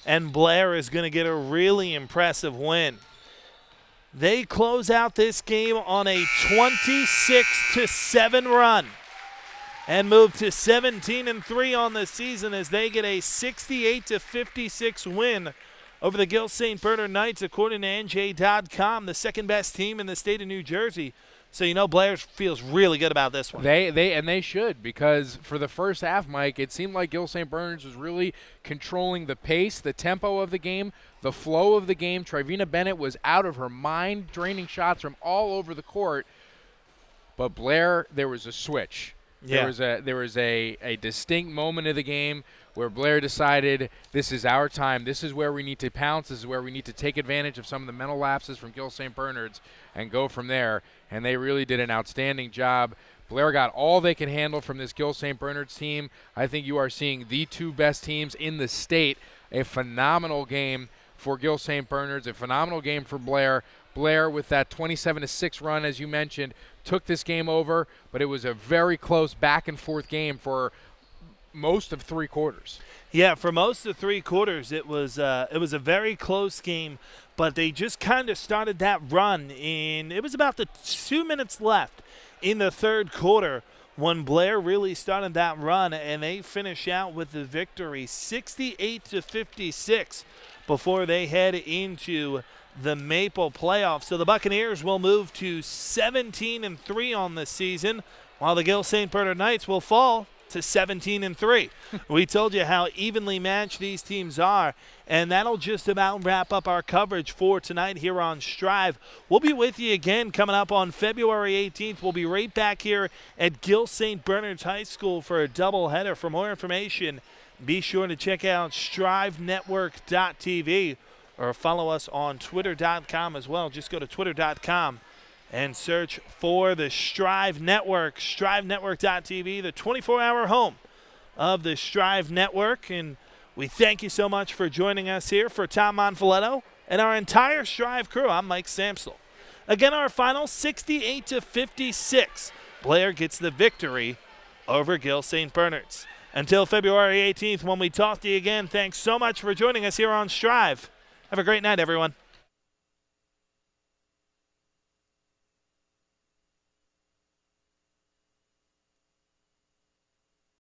and Blair is going to get a really impressive win. They close out this game on a 26-7 run and move to 17-3 on the season as they get a 68-56 win over the Gill St. Bernard Knights, according to NJ.com, the second-best team in the state of New Jersey. So you know Blair feels really good about this one. They should, because for the first half, Mike, it seemed like Gill St. Bernard's was really controlling the pace, the tempo of the game, the flow of the game. Trivina Bennett was out of her mind, draining shots from all over the court. But Blair, there was a switch. Yeah. There was a distinct moment of the game where Blair decided this is our time. This is where we need to pounce. This is where we need to take advantage of some of the mental lapses from Gill St. Bernard's and go from there. And they really did an outstanding job. Blair got all they could handle from this Gill St. Bernard's team. I think you are seeing the two best teams in the state. A phenomenal game for Gill St. Bernard's, a phenomenal game for Blair. Blair, with that 27-6 run, as you mentioned, took this game over, but it was a very close back-and-forth game for most of three quarters. Yeah, for most of three quarters, it was a very close game, but they just kind of started that run it was about the 2 minutes left in the third quarter when Blair really started that run, and they finish out with the victory 68-56 before they head into the Maple playoffs. So the Buccaneers will move to 17-3 on the season, while the Gill St. Bernard Knights will fall to 17-3. We told you how evenly matched these teams are, and that'll just about wrap up our coverage for tonight here on Strive. We'll be with you again coming up on February 18th. We'll be right back here at Gill St. Bernard's High School for a doubleheader. For more information, be sure to check out strivenetwork.tv or follow us on twitter.com as well. Just go to twitter.com and search for the Strive Network, strivenetwork.tv, the 24-hour home of the Strive Network. And we thank you so much for joining us here. For Tom Monfiletto and our entire Strive crew, I'm Mike Samsel. Again, our final 68-56. Blair gets the victory over Gill St. Bernard's. Until February 18th, when we talk to you again, thanks so much for joining us here on Strive. Have a great night, everyone.